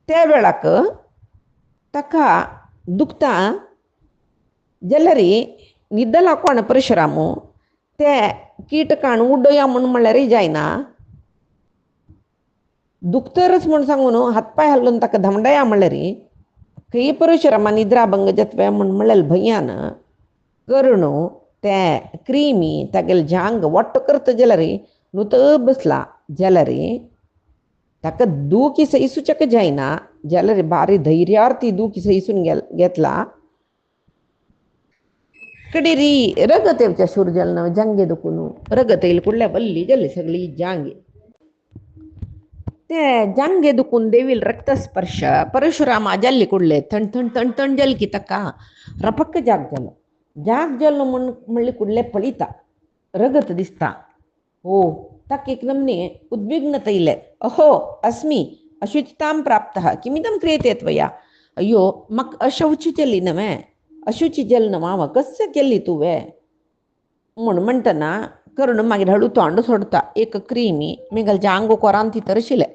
त्या वेळाक ताका दुखता जाल्यार न्हिदला कोण परशुराम ते कीटकान उड्डोया म्हूण म्हणल्यार जायना दुखतरच म्हूण सांगून हातपाय हालून ताका धमडाया म्हणल्यार खंय परशुरामा निद्राभंग जातवे म्हूण म्हणलेले भंयान करणू ते क्रिमी तागेले जांग वट्ट करता जाल्यार न्हूत बसला जाल्यार ताका दुखी सैसूचें जायना जाल्यार भारी धैर्यार ती दुखी सैसून घेतला कडेरी रगत येवच्या शूर जालें जांगे दुखून रगत येयली कुडल्या वल्ली जाली सगळी जांगे ते जांगे दुखून देवील रक्तस्पर्श परशुरामा जाल्ली कुडले थंड थंड थंड थंड जाली की ताका रपक्क जाग जालो म्हूण म्हणले कुडले पळयता रगत दिसता हो ताका एक नमने उद्विग्नता येयले अहो अस्मि अशुचितां प्राप्तः किमिदं क्रियते त्वया अय्यो म्हाका अशौची जाली न्हय अशुची जल न्हय कस्य केल्ली तुवें म्हूण म्हणटना करून मागीर हळू तोंड सोडता एक क्रिमी मेघालच्या आंगो कोरान ती तरशिले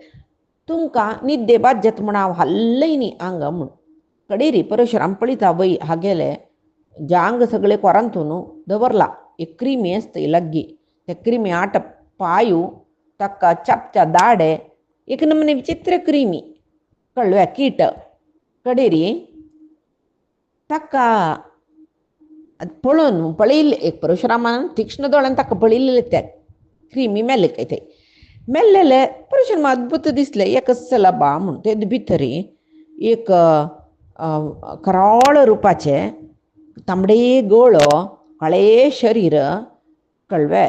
तुमकां निद्दे बाज्यत म्हण हांव हल्लय न्ही आंग म्हूण कडेरी परशुराम पळयता वय हागेले जांग सगळे कोरांतून दवरला एक क्रिमी असता लग्गी ते क्रिमी आट पायू तक्का चपचा दाडे एक नमने विचित्र क्रिमी कळ्ळ्या कीट कडेरी तक्का पळोवन पळयले एक परशुरामान तीक्ष्ण दोळ्यान ताका पळयलेले ते क्रिमी मेल्ले काय ते मेल्लेले परशुराम अद्भुत दिसले एकच चला बा म्हूण ते भितरी एक कराळ रुपाचे तांबडे गोळो हळे शरीर कळ्ळे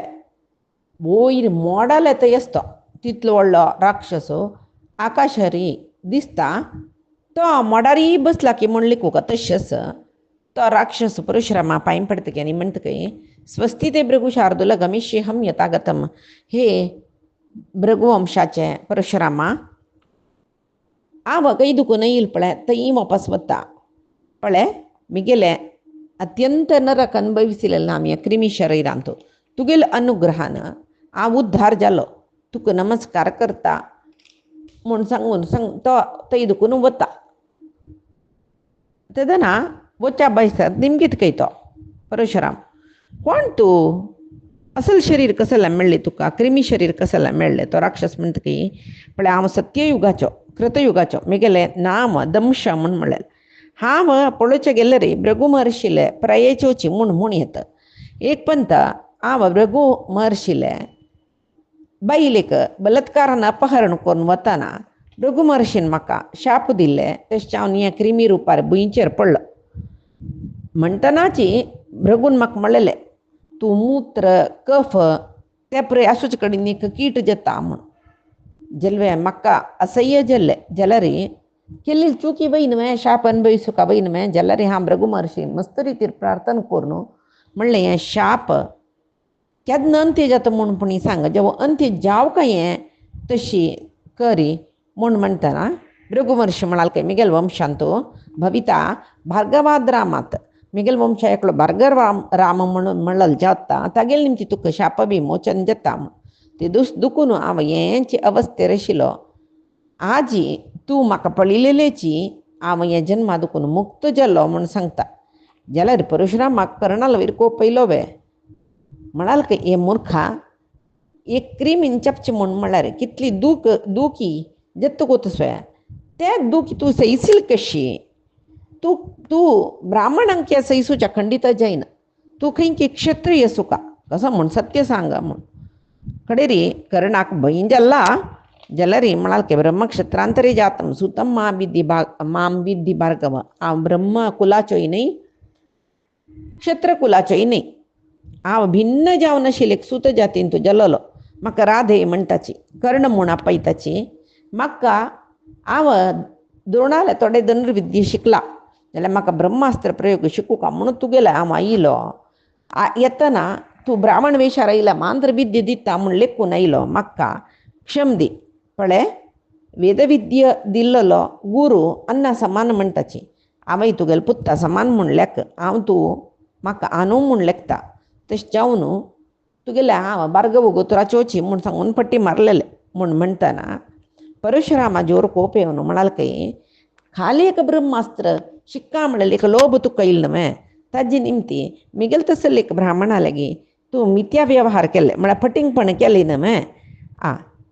वयर मोडाल येता असतो तितलो व्हडलो राक्षस आकाशरी दिसता तो मोडारी बसला की म्हणले कुका तशेंच तो राक्षस परशुरामा पांय पडतकी आनी म्हणटकी स्वस्ति ते भृगु शार्दूल गमिष्येहम यथागतम हे भृगुवंशाचे परशुरामा आव कई दुखून येईल पळय थंय वापस वता पळय मिगेले अत्यंत नरक अनुभविसिल्लें आमी क्रिमी शरिरांत तुगेल अनुग्रहान हांव उद्धार जालो तुका नमस्कार करता म्हूण सांगून तो थंय दुखून वता तेदना वच्या बयसात निमगीत कय तो परशुराम कोण तूं असल शरीर कसलें मेळ्ळें तुका क्रिमी शरीर कसलें मेळ्ळें तो राक्षस म्हणटकी पळय हांव सत्ययुगाचो कृतयुगाचो म्हगेलें नाम दंश म्हूण म्हणलें हांव पळोवचें गेलें रे भृगु महर्शिले प्रयेचोची म्हूण येता एक पंत हांव भृगु महर्शिले बायलेक बलात्कारान अपहरण करून वतना भृगु महर्शीन म्हाका शाप दिल्ले तशें हांव ह्या क्रिमी रुपार भुंयचेर पडलो म्हणटनाची भृगून म्हाका म्हणलेलें तूं मूत्र कफ ते पळय आसूचे कडेन एक कीट जेता म्हूण जल्वे म्हाका असह्य जल्ले जलरी केल्ली चुकी वय न्हय शाप अनुभविसूका वय न्हय जल्लरी हांव भृगु महर्शी मस्त रितीर प्रार्थना करून म्हणलें हें शाप केन्ना अंत्य जाता म्हूण पूण सांग जेवा अंत्य जावं हें तशी करी म्हूण म्हणटना भृगु महर्शी म्हणाल काय मिगेल वंशांत भविता भार्गवाद रामात मिगेल वंशा एकलो भार्गव राम म्हणून म्हणल जाता तागेल निमती तुका शाप विमोचन जाता ते दुखून हांव हेंची अवस्थेर आशिल्लो आजी तूं म्हाका पळयलेलेची हांव हें जन्मा दुखून मुक्त जालो म्हूण सांगता जाल्यार परशुराम म्हाका कर्णाल वयर कोपयलो वे म्हणाल काय हे मुर्खा एक क्रिमीन चपचे म्हूण म्हळ्यार कितली दुखी जत्त कोतसोय ते दुखी तूं सैसील कशी तूं ब्राह्मणांक सैसूच्या खंडित जायना तूं खंय क्षत्रिय सुका कसो म्हूण सत्य सांगा म्हूण कडेरी कर्णाक भंय जाल्ला जाल्यार म्हणाल के ब्रह्मक्षत्रांतरे जातम सुतम माम विद्धी भार्गव हांव ब्रह्म कुलाचोय न्हय क्षत्र कुलाचोय न्हय हांव भिन्न जावन आशिल्ले एक सुत जातीन तूं जल्लो म्हाका राधे म्हणटाची कर्ण म्हूण आपयताची म्हाका हांव द्रोणाले थोडे धनुर्विद्या शिकला जाल्यार म्हाका ब्रह्मास्त्र प्रयोग शिकूका म्हणून तुगेलो हांव आयिल्लो येतना तूं ब्राह्मण वेशार आयला मांद्र विद्या दिता म्हूण लेखून आयलो म्हाका क्षम दी पळय वेदविद्य दिल्लो गुरू अन्ना समान म्हणटाची हांवय तुगेलो पुत्ता समान म्हूण लेख हांव तूं म्हाका आनू म्हूण लेखता तशें जावन तुगेले हांव भार्गव गोत्राचोची म्हूण सांगून पट्टी मारलेले म्हूण म्हणटना परशुरामा जोर कोप येवन म्हणाल काय खाली एक ब्रह्मास्त्र शिक्का म्हणलें एक लोभ तुका येयलो न्हय ताजे निमती मिगेल तसले एक ब्राह्मणा लागीं तूं मिथ्या वेव्हार केले म्हळ्यार फटिंगपण केली न्हय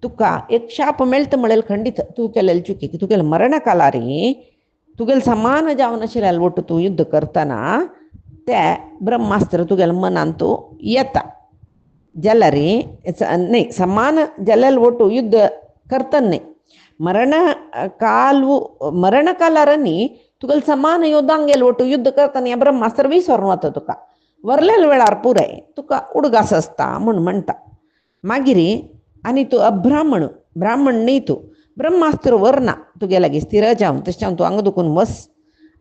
तुका एक शाप मेळटा म्हणलें खंडीत तूं केलेले चुकी तुगेले मरण कालारी तुगेले समान जावन आशिल्ले वट तूं युद्ध करतना ते ब्रह्मास्त्र तुगेल्या मनान तूं येता जाल्यार न्हय समान जाल्लेले वटू युद्ध करतना न्हय मरण कालार न्ही तुगेले समान योद्धांक गेले वटू युद्ध करतना हें ब्रह्मास्त्र विसरून वता तुका वरलेल्या वेळार पुराय तुका उडगास आसता म्हूण म्हणटा मागीर आनी तूं अब्राह्मण ब्राह्मण न्हय तूं ब्रह्मास्त्र वरना तुगे लागीं स्थिर जावन तशें जावन तूं आंग दुखून वस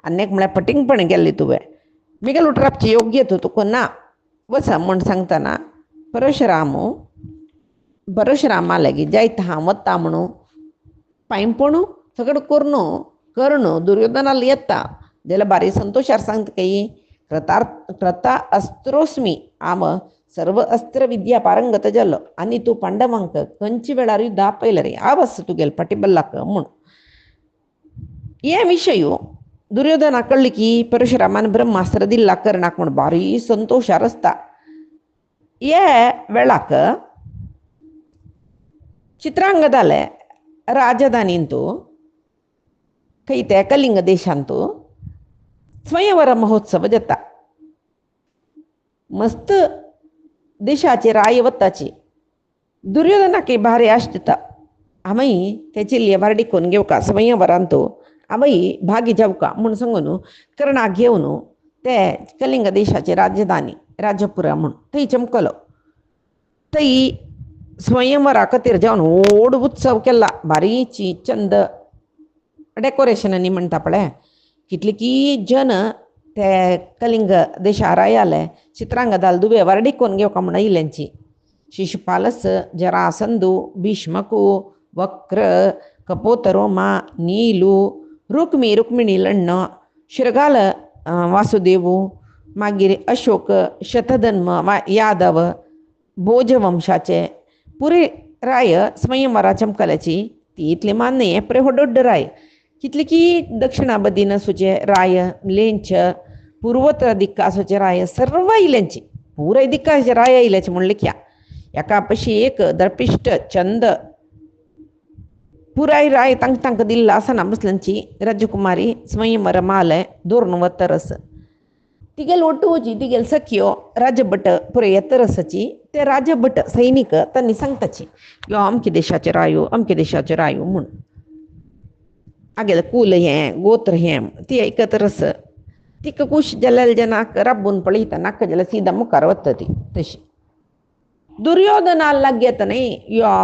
आनी म्हळ्यार फटिंगपण गेल्ली तुवें मिगेल उठरापची योग्यता तुका ना वसा म्हूण सांगतना परशुरामा लागीं जायत हांव वता म्हणून पांयपणू सगळें कर्ण दुर्योधनाला येता जाल्यार बारी संतोशार सांगता की कृता अस्त्रोस्मी हांव सर्व अस्त्र विद्या पारंगत जालो आणि तू पांडवांक खंयची वेळार युद्ध आपयला रे आवाज तुगेल पाठीबल्लाक म्हूण हे विशयू दुर्योधना कळली की परशुरामान ब्रह्मास्त्र दिल्ला कर्णाक म्हण भारी संतोषार असता. हे वेळाक चित्रांगदाले राजधानींतू खंय ते कलिंग देशांतू स्वयंवर महोत्सव जाता. मस्त देशाचे राय वताची दुर्योधनाके भारी आश दिता आम्ही त्याची लियभार डिकोन घेऊ का स्वयंवरांतू आम्ही भागी जाऊ का म्हूण सांगून कर्णाक घेवन ते कलिंग देशाची राजधानी राजपुरा म्हूण थंय चमकलो. थंय स्वयंवरा खातीर जावन व्हड उत्सव केला. भारीची चंद डेकोरेशनांनी म्हणटा पळय कितले की जन ते कलिंग देशार आयले चित्रांगदाल दुबे वारडिकोन घेवका म्हूण आयल्यांची. शिशुपालस जरासंधू भीष्मकू वक्र कपोतरोमा नीलू रुक्मिणी लण्ण शिरगाल वासुदेवू मागीर अशोक शतधन्म यादव भोजवंशाचे पुरे राय स्वयंवरा चमकल्याची. ती इतले मान्य प्रेहोडोड्ड राय कितले की दक्षिणा बदीन आसूचे राय लेंच पूर्वोत्तर दिक्का आसूचे राय सर्व आयल्यांची पुराय दिक्काचे राय आयल्याचे म्हणले क्या एका पशी एक दर्पिष्ट चंद पुराय राय तांक दिल्ला आसना बसल्यांची राजकुमारी स्वयंवर मालय दोर्न वतरस तिगेल ಒಟ್ಟುವುಜಿ तिगेल सख्यो राजभट पुरे येतरसची ते राजभट सैनिक त्यांनी सांगताची यो अमके देशाचे रायो म्हूण आगेल कुल हें गोत्र हें ती ऐकतरस तिका कुश जाल्यार जनाक राबून पळयता नाका जाल्यार सीदा मुखार वता ती तशी. दुर्योधना लागेत न्ही यो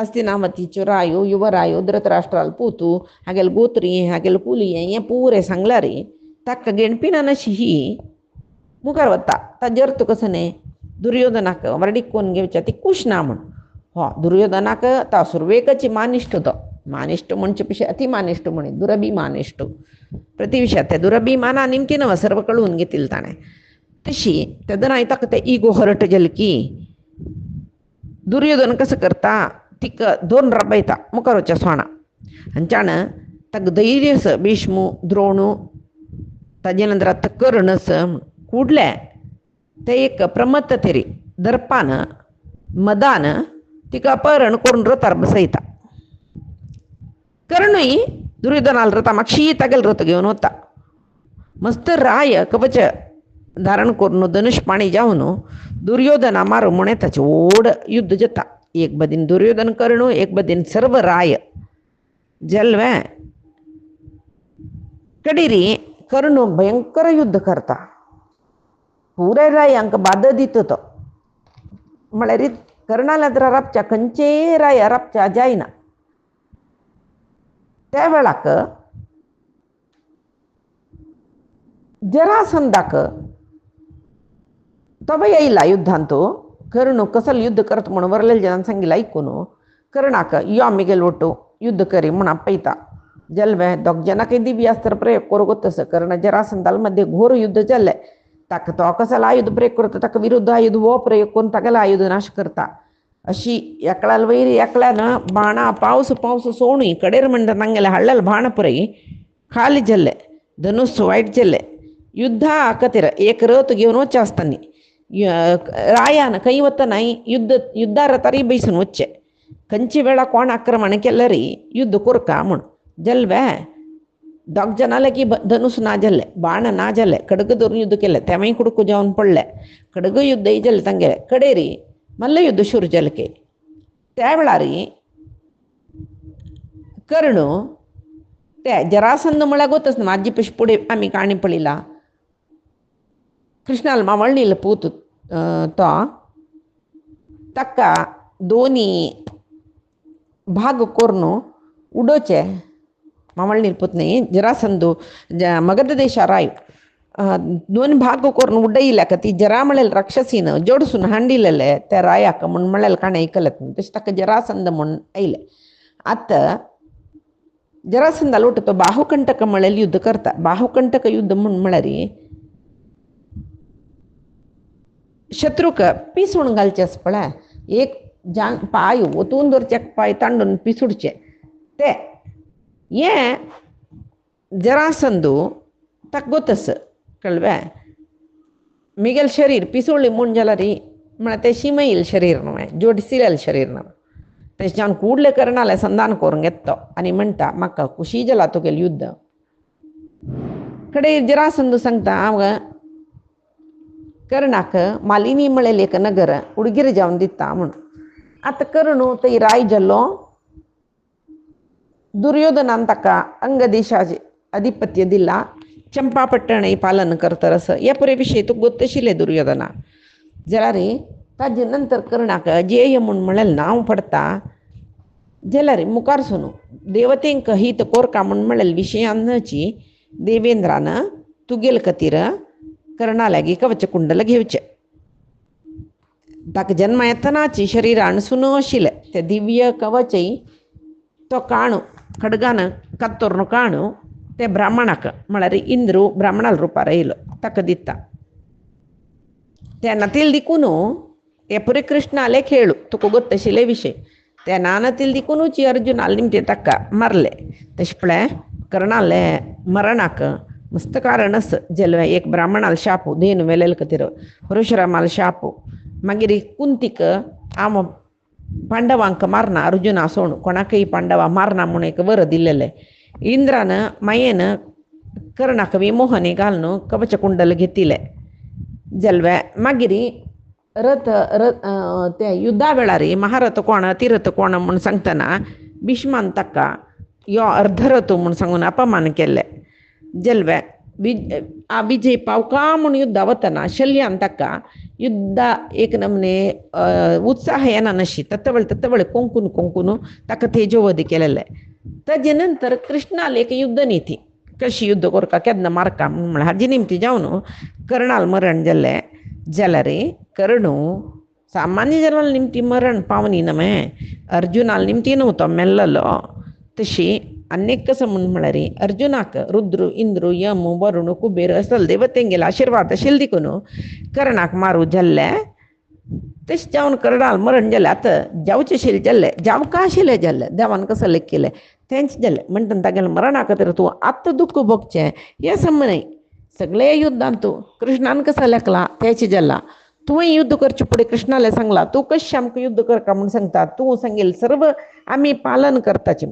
हस्तिनावतीच्यो रायो युवरायो धृतराष्ट्राल पूतू हागेल गोत्री हागेल कुली हें पुरे सांगला रे ताका गेणपिना नशी ही मुखार वता. ताजेर तुका सने दुर्योधनाक वरडिकोन घेवच्या ती कुश ना म्हण. हो दुर्योधनाक ता सुरवेकाची मानिश्ट तो मानिश्ट म्हणचे पिशे अतिमानिश्ट म्हणे दुरभिमानिश्ट प्रतिविषयात त्या दुरभिमाना निमकी नव सर्व कळून घेतील ताणे तशी तेदनाय ताका ते इगो हरट जल की दुर्योधन कसं करता तिक दोन राबयता मुखार वच्या सोणा हांच्यान ताका धैर्यस भीष्मू द्रोणू ताजे नंतर आतां कर्णस कुडले ते एक प्रमत्त तेरी दर्पान मदान तिका अपहरण करून रथार बसयता. कर्णूय दुर्योधनाल रथा मागशी तागेल रथ घेवन वता. मस्त राय कवच धारण करून धनुष पाणी जावन दुर्योधना मारू म्हणे ताचे व्हड युद्ध जाता. एक बदीन दुर्योधन कर्णू एक बदीन सर्व राय जल्वे कडिरी कर्णू भयंकर युद्ध करता. पुराय रायांक बाद दितो तो म्हळ्यार कर्णाला तर राबच्या खंयचे राय राबच्या जायना. त्या वेळाक जरासंधाक तो येयला युद्धांतू कर्णू कसल युद्ध करत म्हणून वरलेल्या जनान सांगितलं ऐकून कर्णाक यो आमिगेल ಒಟ್ಟು युद्ध करी म्हणून आपयता. जल्वे दोग जनाक दिव्यास्त्र प्रयोग करू तसं कर्ण जरासंधाल मध्ये घोर युद्ध जाल्ले ताका तो कसला आयुध प्रयोग करता ताका विरुद्ध आयुध वो प्रयोग करून तागेला आयुध नाश करता. अशी एकल्याल वैरी एकल्यान बाणा पावस सोणी कडेर म्हणटा तांगेले हाडलेले बाण पुरय खाली जाल्ले धनुस वायट जाल्ले. युद्धा खातीर एक रथ घेवन वचचे आसतानी रायान खंय वतनाय युद्धा रथारी बैसून वचचे खंयचे वेळा कोण आक्रमण केलें रे युद्ध कोरका म्हूण. जल्वे दोग जनाले की धनुस ना जाल्ले बाण ना जाल्ले खडग धरून युद्ध केलें तेवय कुडकू जावन पडले खडग युद्ध जाल्ले तांगेले कडेरी मल्ल युद्ध सुरू जालें की त्या वेळार कर्णू ते जरासंध म्हळ्यार गोतच न्हू माझी पयशे फुडें आमी काणी पळयला कृष्णाल मावळणील पूत तो ताका दोनी भाग करून उडोवचे मावळणील पुतनी जरासंधू मगध देशार आय दोन भाग करून उडयल्या ती जरा म्हळेल राक्षसीन जोडसून हांडिलेले त्या रायाक म्हूण म्हळेल काणें आयकलें तशें ताका जरासंध म्हूण आयले. आतां जरासंधाल उठ तो बाहुकंटक म्हळेल युद्ध करता. बाहुकंटक युद्ध म्हूण म्हळ्यार शत्रूक पिसून घालचेच पळय एक जांग पाय ओतून दवरचे पाय तांडून पिसूडचे ते हें जरासंदू ताका गोतस कळ्ळें मिगेल शरीर पिसोळ्ळी म्हूण जाल्यार री म्हळ्यार तें शिमे येयलें शरीर न्हू जोडसिलेलें शरीर न्हू तेच्यान कुडलें कर्णालें संधान करूंक येता तो आनी म्हणटा म्हाका खुशी जाला तुगेलें युध्द कडेन जरासंदू सांगता हांव कर्णाक मालिनी म्हळेलें एक नगर उडगीर जावन दिता म्हूण आतां कर्ण थंय राय जाल्लो दुर्योधनान ताका अंग देशाचें अधिपत्य दिला चंपापट्टण पालन करतरस हे पुरे विशय तूं गोत्तशिलें दुर्योधना जाल्यार ताजे नंतर कर्णाक जेय म्हूण म्हळेलें नांव पडटा जाल्यार मुखार सुनू देवतेंक हित कोरता म्हूण म्हळेलें विशयांची देवेंद्रान तुगेले खातीर कर्णा लागीं कवच कुंडल घेवचें ताका जन्म येतनाची शरिरान सुनो आशिल्लें तें दिव्य कवचय तो काणू खडगान कत्तोरनो काणू ते ब्राह्मणाक म्हळ्यार इंद्रू ब्राह्मणाल रुपार येयलो ताका दिता तेन्ना तिल दिकून हे पुरे कृष्णाले खेळू तुका गोत्तशिले विशय ते नानतील दिकूनची अर्जुनाल निमते ताका मारले तशें पळय कर्णाले मरणाक मस्त कारण आस जेल्ले एक ब्राह्मणाल शापू देन वेलेले खातीर परशुरामाल शापू मागीर कुंतीक हांव पांडवांक मारना अर्जुना सोड कोणाकय पांडवा मारना म्हूण एक वर दिल्लेलें इंद्रान मायेन कर्णाक विमोहनी घालून कवच कुंडल घेतिलें जल्वे मागीर रथ ते युद्धा वेळार महारथ कोण तिरथ कोण म्हूण सांगतना भिष्मान ताका यो अर्धरथ म्हूण सांगून अपमान केलें जल्वे विजय पावका म्हूण युद्धा वतना शल्यान ताका युद्धा एक नमने उत्साह येना नशी तत्वळे कोंकून ताका तेजोवधी केलेलें ताजे नंतर कृष्णाल एक युद्ध नीती कशी युद्ध करता केन्ना मारका म्हण हाजी निमती जावन कर्णाल मरण जाल्लें जाल्यार कर्णू सामान्य जनाल निमती मरण पावनी नमे अर्जुनाल निमती न्हू तो मेल्लो तशी अनेक कसं म्हूण म्हळ्यार अर्जुनाक रुद्र इंद्र यम वरुण कुबेर असल देवतेंगेलो आशिर्वाद आशिल्लो देखून कर्णाक मारूं जाल्लें तशें जावन कर्णाल मरण जालें आतां जावचें आशिल्लें जाल्लें जावका आशिल्लें जाल्लें देवान कसं लेख केलें तेंच जालें म्हणटा तागेलें मरणा खातीर तूं आत्तां दुख्ख भोगचें हें समज सगळे युद्धांत तूं कृष्णान कसं लेखला तेच जाला तुवें युद्ध करचे फुडें कृष्णाले सांगला तूं कशें आमकां युद्ध करता म्हूण सांगता तूं सांगिल्लें सर्व आमी पालन करताचें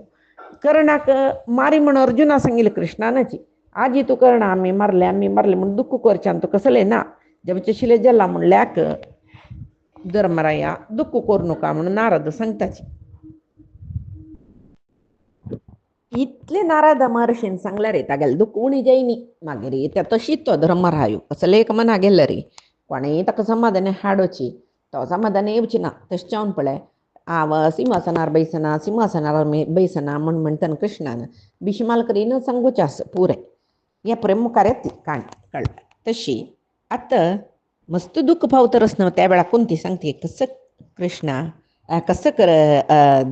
कर्णाक मारी म्हूण अर्जुना सांगिल्लें कृष्णानाची आजी तूं कर्णा आमी मारले म्हूण दुख्ख करचें आनी तूं कसलें ना जेवचें आशिल्लें जाला म्हणल्याक धर्मराया दुख्ख करूं नाका म्हूण नारद सांगताची इतलें नारद महर्शीन सांगल्यार तागेलें दुख्ख उणी जायनी मागीर ते तशीच तो धर्मरायो कसले एक मना गेल्लो रे कोणेय ताका समाधान हाडोची तो समाधान येवची ना तशें जावन पळय हांव सिंहासनार बैसना म्हूण म्हणटना कृष्णान भिष्माल करीन सांगूचें आसा पुरें हें पुरें मुखार येता काण कळ्ळें तशी आतां मस्त दुख्ख पावतर आसना त्या वेळार कुंती सांगती कसं कृष्णा कसं कर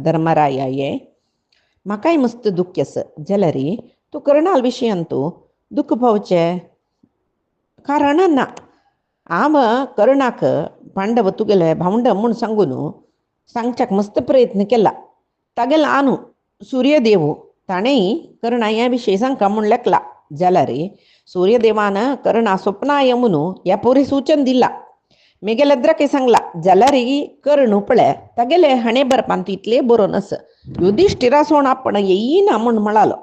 धर्मराया हे म्हाकाय मस्त दुख्ख आसा जाल्यार तूं कर्णाल विशयान तूं दुख्ख पावचें कारण ना हांव कर्णाक पांडव तुगेले भावंड म्हूण सांगून सांगच्याक मस्त प्रयत्न केला तागेलो आनू सूर्यदेव ताणेंय कर्णा ह्या विशय सांगता म्हूण लेखला जाल्यार सूर्यदेवान कर्णा स्वप्नाय म्हणून ह्या पोरी सूचन दिला मेगेले द्रके सांगला जाल्यार कर्ण पळय तागेले हणे बरपान तितले बरोवन आसा युधिष्ठिरा सोण आपण येयना म्हूण म्हणालो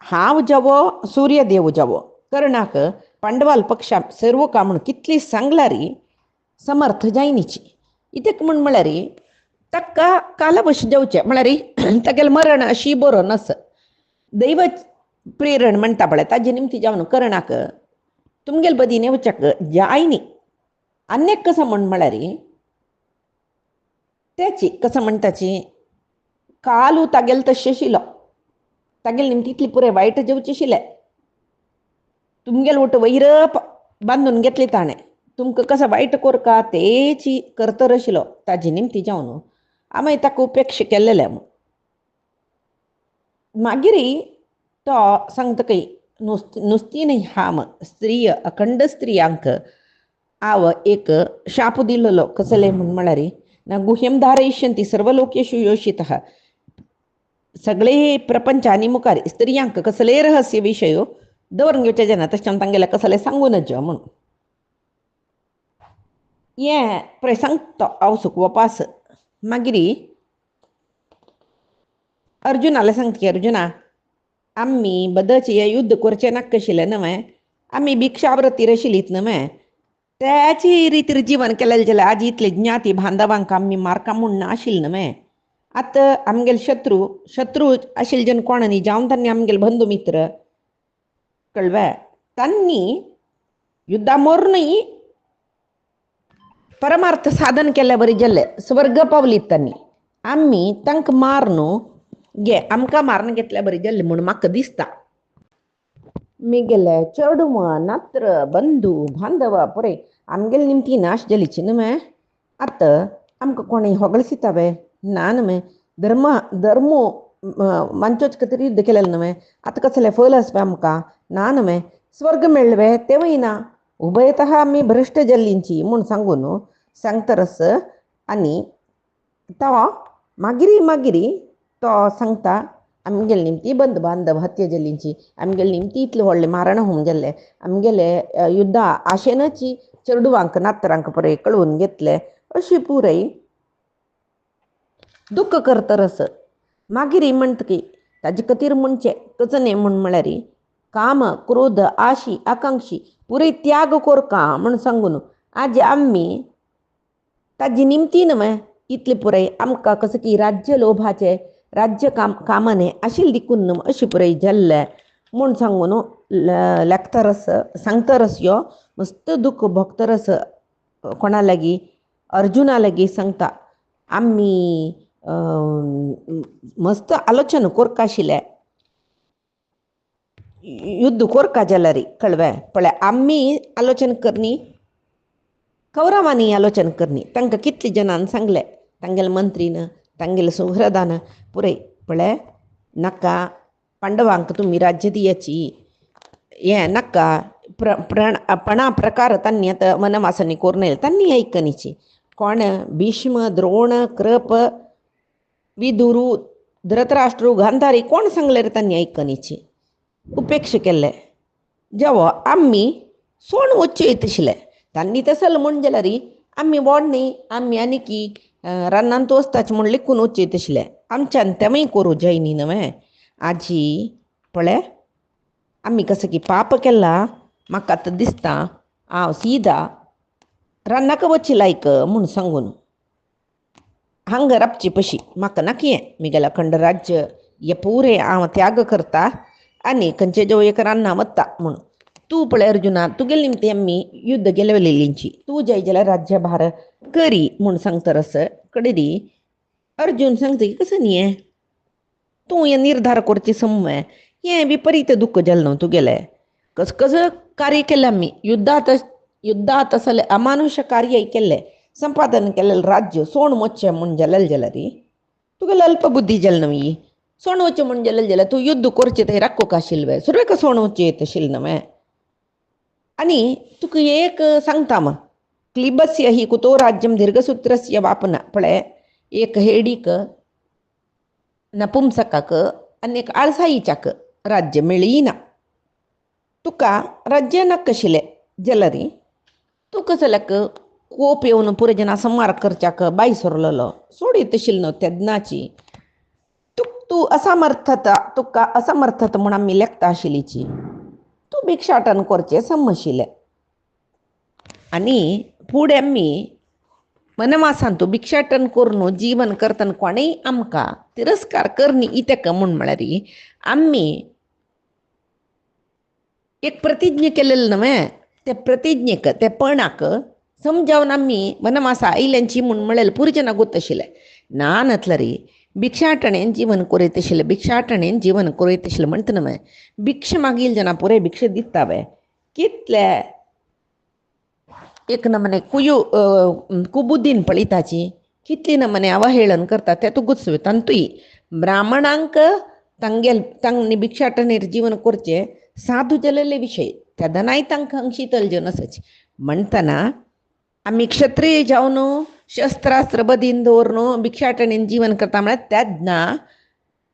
हांव जावो सूर्यदेव जावो कर्णाक पांडवाल पक्षा सर्व का म्हूण कितली सांगल्यार समर्थ जायनीची इतक म्हूण म्हळ्यार ताका कालवश जावचें म्हळ्यार तागेलें मरण अशी बरोवन आसा दैव प्रेरण म्हणटा पळय ताजे निमती जावन कर्णाक तुमगेले बदीन येवच्याक जायनी अनेक कसं म्हूण म्हळ्यार तेची कसं म्हणटाची कालू तागेलो तशें आशिल्लो तागेले निमती इतली पुरें वायट जेवचें आशिल्लें तुमगेले वट वैर बांदून घेतली ताणें तुमकां कसं वायट कोरका तेची करतर आशिल्लो ताजे निमती जावन आमी ताका उपेक्षा केल्लें मागीर तो सांगता की नुस्ती न्ही हाम स्त्रिय अखंड स्त्रियांक आव एक शाप दिल्लो कसले म्हण म्हळारी ना गुह्यम धारयिष्यन्ति सर्वलोकेषु योषितः सगळे प्रपंचानी मुखार स्त्रियांक कसले रहस्य विषयो दवरून घेवचे जना तशें तांगेले कसले सांगू नजो म्हण ये पळय सांगतो आवसूक वपास मागिरी अर्जुनाला सांगता की अर्जुना आम्ही बदलचे युद्ध करचे नाक कशिले न्हय आम्ही भिक्षावृत्ती आशिल्लीत न्हय त्याची रितीर जीवन केलेलें जाल्यार आज इतले ज्ञाती बांधवांक आमी मारका म्हूण नाशिल्ले न्हय आतां आमगेले शत्रू आशिल्ले जन कोण न्ही जावन तांणी आमगेले बंधू मित्र कळवा तांणी युद्धा मोरूनय परमार्थ साधन केल्या बरी जाल्ले स्वर्ग पावलीत तांणी आमी तांकां मारून गे आमकां मारून घेतल्या बरी जाल्ले म्हूण म्हाका दिसता मिगेले चेडूं नात्र बंधू बांधव पळय आमगेले निमती नाश जालीची न्हय आतां आमकां कोणें होगळसितावे ना न्हय धर्मो मंचोच तरी युद्ध केलेलें न्हय आतां कसलें फल आसपा आमकां ना न्हय स्वर्ग मेळ्ळवे तेवूय ना उभयतः आमी भ्रश्ट जाल्लींची म्हूण सांगून सांगतरस आनी तो मागिरी तो सांगता आमगेले निमती बंद बांधव हत्या जाल्लींची आमगेले निमती इतले व्हडले मारण होवन गेल्ले आमगेले युद्धा आशेनच चेडवांक नातरांक पळय कळवून घेतले अशी पुरय दुख्ख करतरस मागिरी म्हणटकी ताजे खातीर म्हणचे कचने म्हूण म्हळ्यार काम क्रोध आशी आकांक्षी पुरे त्याग कोरका म्हूण सांगून आज आमी ताजी निमती न्हय इतले पुरय आमकां कसं की राज्य लोभाचे राज्य कामाने आशिल्ले दिकून न्हय अशी पुरय जाल्ले म्हूण सांगून लेखतरस सांगतरस यो मस्त दुख्ख भोगतरस कोणा लागीं अर्जुना लागीं सांगता आमी मस्त आलोचना कोरका आशिल्ले युद्ध कोरका जाल्यार कळवा पळय आमी आलोचना करनी कौरवांनी आलोचना करनी तांकां कितले जनान सांगले तांगेले मंत्रीन तांगेले सुहृदान पुरय पळय नाका पांडवांक तुमी राज्य दियाची हें नाका पणा प्रकार तांणी आतां वनवासांनी कोरून येयले तांणी आयकनीची कोण भीष्म द्रोण कृप विदुरू धृतराष्ट्रू गांधारी कोण सांगले रे तांणी आयकनीची उपेक्ष केल्ले जेवो आमी सोण वच्चे तशिल्ले तांणी तसले म्हण जाल्यार आमी व्हड न्ही आमी आनी की रानांत तोचताचे म्हूण लिखून वच्चे तशिल्ले आमच्यान तेवूय करूं जायनी न्हय आजी पळय आमी कसं की पाप केला म्हाका आतां दिसता हांव सीदा रानाक वच्ची लायक म्हूण सांगून हांगा रावची पशी म्हाका नाका हें म्हगेलें अखंड राज्य हे पुरे हांव त्याग करता आनी खंयचे जो एक रान्ना वता म्हूण तूं पळय अर्जुना तुगेले निमती आमी युद्ध गेलेलींची तूं जाय जाल्यार राज्यभार करी म्हूण सांगतरस कडेरी अर्जुन सांगता की कसं न्ही हें तूं हें निर्धार करची समय हें विपरीत दुख्ख जालें न्हू तुगेलें कसं कार्य केलें आमी युद्धांत असले अमानुष कार्य केल्ले संपादन केलेलें राज्य सोण मोच्चें म्हूण जालें जाल्यार तुगेलें अल्पबुद्धी जालें न्हू ही सोण वचचें म्हूण जालें जाल्यार तूं युद्ध करचें थंय राखूंक आशिल्लें सुरवेक सोण वचचें येत आशिल्लें न्हय आनी तुका एक सांगता मग क्लिबस्य ही कुतो राज्यम दीर्घसूत्रस्य वापना पळय एक हेडीक नपुंसकाक आनी एक आळसाईच्याक राज्य मेळीना तुका राज्य नाका आशिल्लें जाल्यार तुका जाल्याक कोप येवन पुरे जना संहार करच्याक बाय सरलेलो सोडीत आशिल्लो न्हू तेदनाची तूं असमर्थता तुका असमर्थता म्हूण आमी लेखता आशिल्लीची तूं भिक्षाटन करचें समशिल्लें आनी फुडें आमी वनवासान तूं भिक्षाटन करून जीवन करतना कोणेय आमकां तिरस्कार करनी इतेक म्हूण म्हळ्यार आमी एक प्रतिज्ञा केलेली न्हय ते प्रतिज्ञेक ते पणाक समजावन आमी वनवासा आयल्यांची म्हूण म्हळेलें पुरचें नागूत आशिल्लें ना नातल्यार भिक्षाटणेन जीवन कोरयत आशिल्लें भिक्षाटणेन जीवन कोरयत आशिल्लें म्हणटा न्हय भिक्ष मागील जना पुरे भिक्ष दितावे कितले एक नमने कुबुद्दीन पळयताची कितली नमने अवहेळन करता ते तुगूच तांतूय ब्राह्मणांक तांणी भिक्षाटनेर जीवन करचें साधू जालेले विशय तेदनाय तांकां अंशीतल जनसच म्हणटना आम्ही क्षत्रिय जावन शस्त्रास्त्र बदीन दवरून भिक्षाटणीन जीवन करता म्हळ्यार त्याजना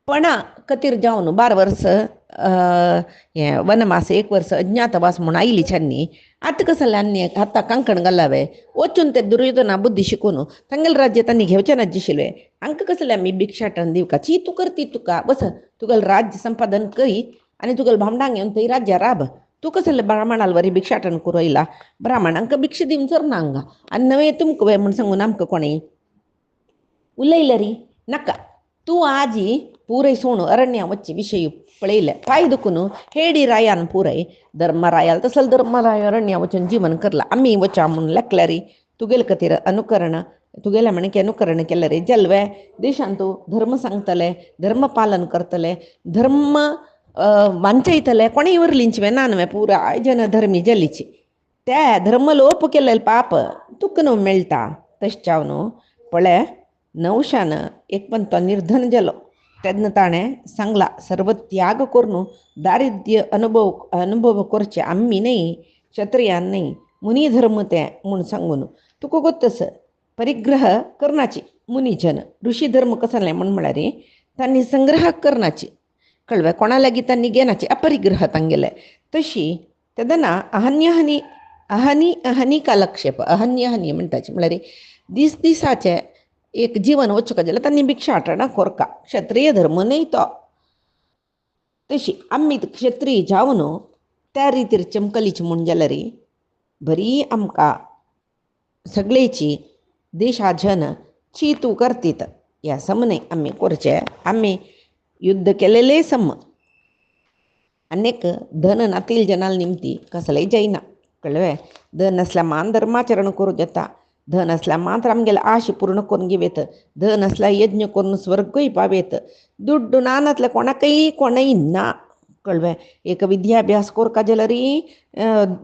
पण कतीर जावन 12 वर्स हें वनवास 1 वर्स अज्ञातवास म्हूण आयली छन्नी आतां कसं जालें आतां कांकण घालावे वचून ते दुर्योधना बुद्धी शिकून तांगेलें राज्य तांणी घेवचें ना दिशिल्लें हांकां कसलें आमी भिक्षाटन दिवका ची तूं करती तुका बस तुगेलें राज्य संपादन करी आनी तुगेलें भामडांक घेवन थंय राज्य राब तूं कसलें ब्राह्मणाल वरी भिक्षाटन करूं येयला ब्राह्मणांक भिक्षा दिवन चरना हांगा आनी नवें तुमकां वे म्हूण सांगून आमकां कोणें उलयलें री नाका तूं आजी पूरय सोणू अरण्या वच्चे विषय पळयले पांय दुखून हेडी रायान पुरय धर्मरायाल तसल धर्मराय अरण्या वचून जीवन करला आमी वचा म्हूण लेखल्या री तुगेले खातीर अनुकरण तुगेल्या म्हणके अनुकरण केलें रे जल्वे देशांत तूं धर्म सांगतले धर्म पालन करतले धर्म वांचयतले कोणें उरलींचवें ना न्हय पुराय जन धर्मी जल्लीची त्या धर्म लोप केलेले पाप तुका न्हू मेळटा तशें न्हू पळय नवशान एक पंतो निर्धन जालो तेन्ना ताणें सांगला सर्व त्याग करून दारिद्र्य अनुभव करचे आम्ही नाही क्षत्रियान नाही मुनी धर्म ते म्हूण सांगून तुका गोत्तस परिग्रह करनाची मुनीजन ऋषी धर्म कसले म्हळ्यार तांणी संग्रह करनाची कळवे कोणा लागीं तांणी घेनाची अपरिग्रह तांगेले तशी तेदना अहनी कालक्षेप अहनी म्हणटाचे म्हळ्यार दिसाचे एक जीवन वचूंक जाल्यार तांणी भिक्षाटना कोरका क्षत्रिय धर्म न्हय तो तशी आमी क्षत्रिय जावन त्या रितीर चमकलीची म्हूण जाल्यार बरी आमकां सगळेची देशाजन ची तूं करतीत ह्या समने आमी करचे आमी युद्ध केलेले सम अनेक धन नातील जनाल निमती कसलेय जायना कळ्ळें धन आसल्यार मान धर्माचरण करूं येता धन आसल्यार मात्र आमगेले आशे पूर्ण करून घेवेत धन आसल्यार यज्ञ करून स्वर्गय पावेत दुड्ड नानातले कोणाकय कोणय ना कळ्ळें एक विद्याभ्यास कोरका जाल्यार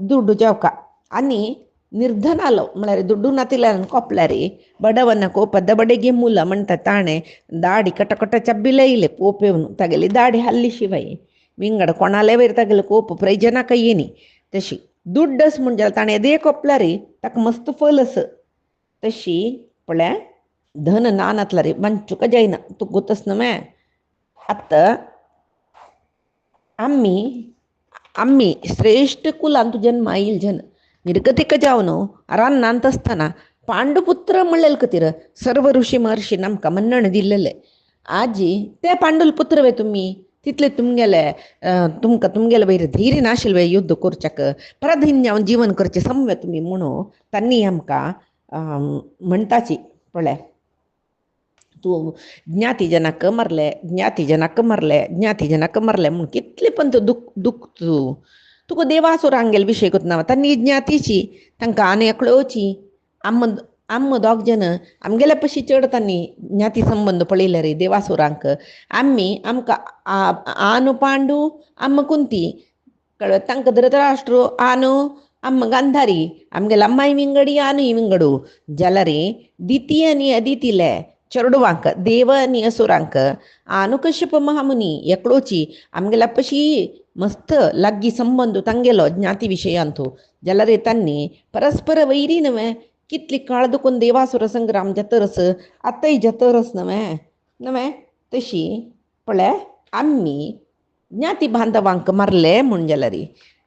दुड्ड जावका आनी निर्धनालो म्हळ्यार दुड्डू नातिल्यान कोपल्यार बडवना कोपद्द बडेगे मुलं म्हणटा ताणें दाडी कटकट चब्बिले येयले पोप येवन तागेली दाडी हाल्ली शिवाय विंगड कोणाले वयर तागेले कोप प्रयोजनाक येनी तशी दुड्डस म्हणजे ताणें येदे कोपल्यार ताका मस्त फलस तशी पळय धन नानातला रे मंचुका जायना तूं गोतस न्हय आतां आम्ही श्रेष्ठ कुलांत जन्म येयल जन निर्गतिक जावन रानांत आसतना पांडुपुत्र म्हणलेले खातीर सर्व ऋषी महर्षीन आमकां मन्नण दिल्लेले आजी ते पांडुल पुत्र वे तुमी तितले तुमगेले वयर धैर्य नाशिल्ले युद्ध करच्याक प्राधान्यान जीवन करचें समवे तुमी म्हणून तांणी आमकां म्हणटाची पळय तूं ज्ञातिजनाक मारले म्हूण कितले पण तूं दुख तुका देवासुरांक गेले विशय कोतना तांणी ज्ञातीची तांकां आनी एकळोवची आम्म दोग जन आमगेल्या पशी चड तांणी ज्ञाती संबंद पळयले रे देवासुरांक आमकां आनु पांडू आम्म कुंती कळ्ळें तांकां धृतराष्ट्र आनु आम्म गांधारी आमगेले अम्माय विंगडी आनुय विंगडू जाल्यार दिती आनी अदितीले चेडवांक देव आनी असुरांक आनु कश्यप महामुनी एकलोची आमगेल्या पशी मस्त लागीं संबंद तांगेलो ज्ञाती विशयांत जाल्यार तांणी परस्पर वैरी न्हय कितली काळ दुखून देवासुर संग्राम जातरस आतांय जातरस न्हय तशी पळय आमी ज्ञाती बांधवांक मारले म्हूण जाल्यार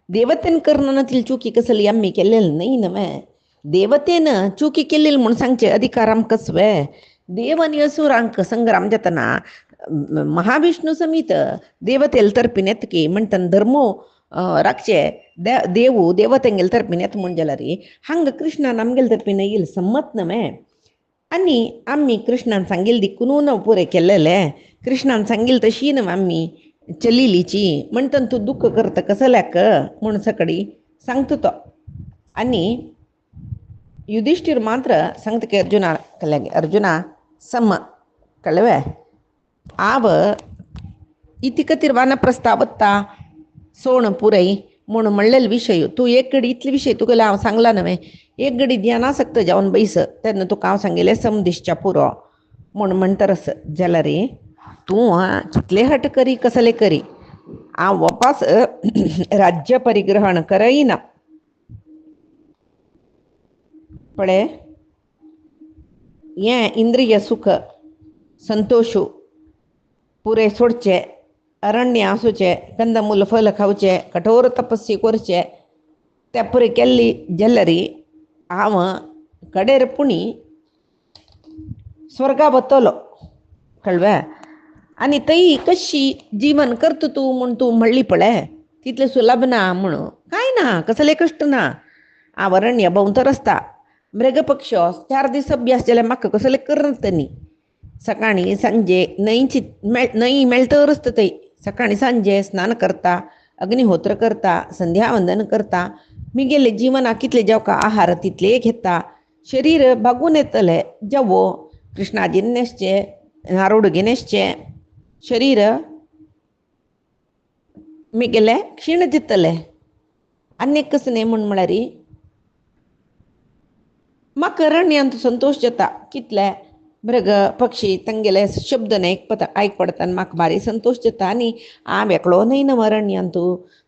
देवतेन कर्णनातील चुकी कसली आम्ही केलेली न्हय देवतेन चुकी केलेली म्हूण सांगचे अधिकार आमकां कसवे देव आनी असुरांक संग्राम जातना महाविष्णू समीत देवतेल तर्फीन येतकी म्हणटा धर्मो राखचे देवतेंगेले तर्फीन येता म्हूण जाल्यार हांगा कृष्णान आमगेले तर्फीन येयले सम्मत न्हय आनी आमी कृष्णान सांगिल्ली दिकून पुरे केलेले कृष्णान सांगिल्ली तशी न्हय आमी चलिलीची म्हणटा तूं दुख्ख करता कसल्याक म्हूण सकडी सांगता तो आनी युधिष्ठीर मात्र सांगता की अर्जुना सम कळवे आव इति खातीर वानप्रस्थावत्ता सोण पुरय म्हूण म्हणलेले विशय तूं एक घडी इतले विशय तुगेले हांव सांगला न्हय एक घडी ध्यानासक्त जावन बैस तेन्ना तुका हांव सांगिल्लें समदिश्च्या पुरो म्हूण म्हणटरस जाल्यार तूं कितले हट करी कसले करी हांव वापस राज्य परिग्रहण करयना पळे हें इंद्रिय सुख संतोषू पुरे सोडचे, अरण्य आसूचे, कंदमूल फल खावचे, कठोर तपस्सी करचे, त्या पुरे केल्ली जल्लरी हांव कडेर पुणी स्वर्गा वतलो कळ्ळें. आनी थंय कशी जीवन करता तूं म्हूण तूं म्हणली पळय, तितलें सुलभ ना म्हूण. कांय ना, कसले कश्ट ना. हांव अरण्य भोंवतर आसता, मृग पक्ष 4 दीस अभ्यास जाल्यार म्हाका कसले करता न्ही. सकाळीं सांजे न्हंय मेळटरच थंय सकाळीं सांजे स्नान करता, अग्निहोत्र करता, संध्यावंदन करता, मिगेले जिवनाक कितले जेवका आहार तितले घेता, शरीर बागून येतले जेवो, कृष्णाजीन न्हेसचे, नारोडगे न्हेसचे, शरीर मिगेले क्षीण दितले. आनी कसं न्ही म्हूण म्हळ्यार म्हाका अरण्यांत संतोश जाता. कितले मृग पक्षी तांगेले शब्द आयक पडटा आनी म्हाका भारी संतोश जाता. आनी हांव एकलो न्हय अरण्यांत,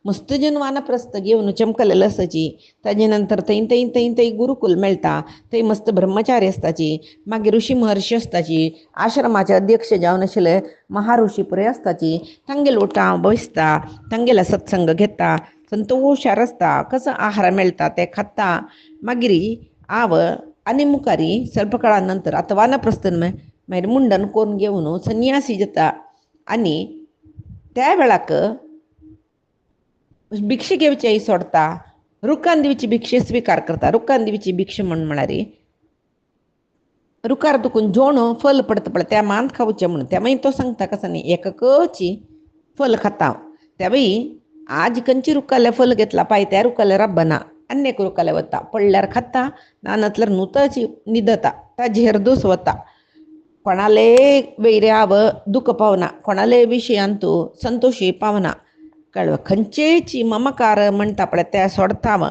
मस्त जन वानप्रस्थ घेवन चमकले लसाची. ताजे नंतर थंय गुरुकुल मेळटा, थंय मस्त ब्रह्मचारी आसताची, मागीर ऋषी महर्शी आसताची, आश्रमाचे अध्यक्ष जावन आशिल्ले महाऋषी पुरे आसताची. तांगेले ओटा हांव बसता, तांगेलो सत्संग घेता, संतोशार आसता. कसो आहार मेळटा तें खाता. मागीर हांव आनी मुखारी ಸ್ವಲ್ಪ काळा नंतर आतां वानप्रस्थ मागीर मुंडन करून घेवन संन्यासी जाता. आनी त्या वेळाक भिक्षा घेवचेय सोडता, रुखान दिवची भिक्षा स्विकार करता. रुखान दिवची भिक्षा म्हळ्यार रुखार दुखून जेवण फल पडता पळय त्या मांत खावचें म्हणून. त्या मागीर तो सांगता कसो न्ही, एकची फल खाता. त्या वेळी आज खंयची रुखाले फल घेतला पाय त्या रुखाले रब्बना, अन्य रुखाले वता, पडल्यार खाता, ना नतल्यार न्हुताची न्हिदता, ताजेर दोस वता. कोणाले वैर्याव दुःख पावना, कोणाले विशयांतू संतोशी पावना कळ्ळें. खंयचेची ममकार म्हणटा पळय त्या सोडता.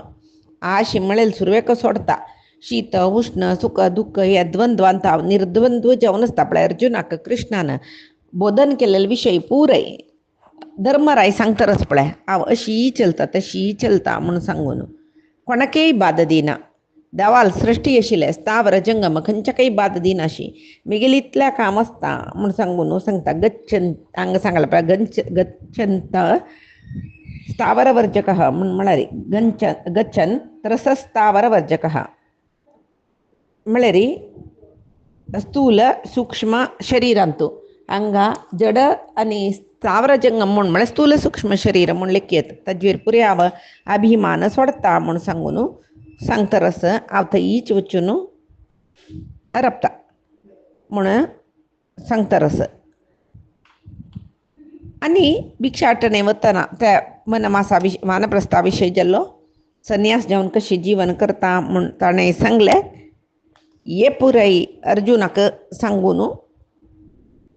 आशी म्हळेल सुरवेक सोडता. शीत उष्ण सुख दुःख हे द्वंद्वांत हांव निर्द्वंद्व जेवण आसता पळय अर्जुनाक कृष्णान बोधन केलेले विशय पुरय धर्मराय सांगतरच पळय, हांव अशी चलता तशी चलता म्हणून सांगून कोणाकय बाद दिना. देवाल सृश्टी आशिल्लें स्थावर जंगम खंयच्याकय बाद दिनाशी. मिगेली इतल्या काम आसता म्हूण सांगून सांगता. गच्छंत हांगा सांगला पळय, गच्छंत स्थावर वर्जकः म्हळ्यार गच्छन रसस्थावर वर्जकः म्हळ्यार स्थूल सूक्ष्म शरीरांतू हांगा जड आनी स्थावर जंगम म्हळ्यार स्थूल सूक्ष्म शरीर म्हूण लेखी येता. ताजेर पुरे हांव अभिमान सोडता म्हूण सांगून सांगतरस हांव थंयच वचून रपता म्हूण सांगतरस. आनी भिक्षाटने वतना त्या वानप्रस्था विशय जाल्लो संन्यास जेवन कशी जीवन करता म्हूण ताणें सांगलें. हे पुराय अर्जुनाक सांगून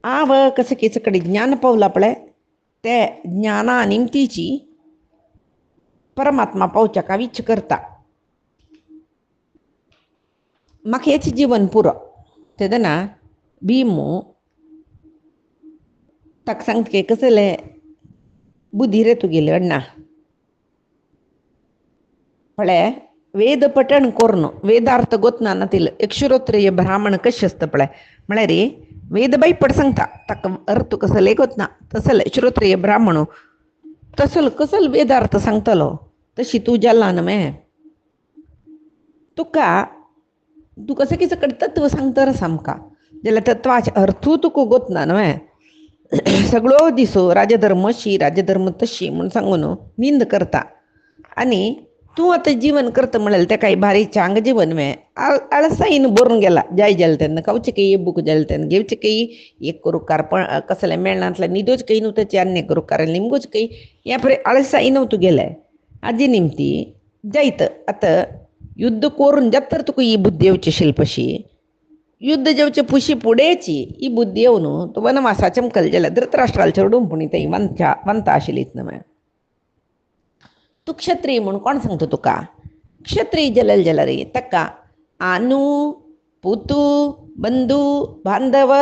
हांव कशें कितें कडेन ज्ञान पावला पळय ते ज्ञाना निमतीची परमात्मा पावच्याक हांव इच्छ करता. म्हाका हेच जीवन पुरो. तेदना भीमू ताका सांगता कसले बुद्धी रे तुगेली अण्णा पळय. वेद पठण करून वेदार्थ गोतना नातिल एक श्रोत्रिय ब्राह्मण कशें आसता पळय म्हळ्यार वेद बायपड सांगता ताका अर्थ कसले गोतना तसले श्रोत्रिय ब्राह्मण कसलो वेदार्थ सांगतलो तशी तूं जाल्ला न्हय. तूं कशें कितें कडेन तत्व सांगता आमकां जाल्यार तत्वाचे अर्थू तुका गोतना न्हय. सगळो दिसो राजधर्म शी राजधर्म तशी म्हूण सांगून निंद करता. आनी तूं आतां जीवन करता म्हळ्यार तेका भारी चांग जीवन आळसायीन बरून गेला. जाय जालें तेन्ना खावचें कई बूक जालें तेन्ना घेवचें कई एक रुखार कसलें मेळनातलें न्हिदोच कई न्हू तेचे आनी एक रुखार लिंबूच कई हे पळय आळसायीन तुगेलें हाजी निमती जायत. आतां युद्ध करून जात तर तुका ही बुद्धी येवची शिल्पशी. युद्ध जेवचे पुशी फुडेची ही बुद्धी येवन तूं वनवासाचें मुखार जाल्यार धृतराष्ट्राल चेडूं पुणी थंय वंता आशिल्लीत न्हय. तूं क्षत्रीय म्हूण कोण सांगता तुका. क्षत्रीय जाल्यार ताका आनू पुतू बंधू बांधव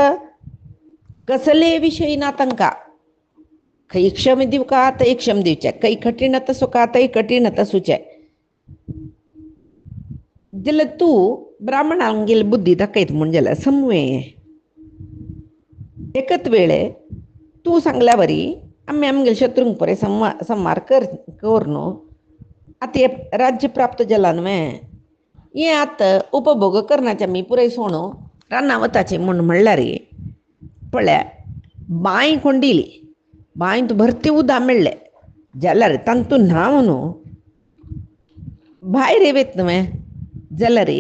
कसले विशय ना तांकां. खंय क्षम दिवका थंय क्षम दिवचें, खंय कठीण आतां सुखा थंय कठीण आतां सुचें. जाल्यार तूं ब्राह्मणांक गेली बुद्धी दाखयत म्हूण जाल्यार समवें एकच वेळे तूं सांगल्या बरी आमी आमगेले शत्रूंक पळय संहार कर न्हू आतां हें राज्य प्राप्त जालां न्हय हें आतां उपभोग करनाचें आमी पुराय सोणू रानां वताचें म्हूण म्हणल्यार पळया बांय कोण दिली बांयंत भरती उदक मेळ्ळें जाल्यार तातूंत न्हांव न्हू भायर येवेत न्हय जाल्यार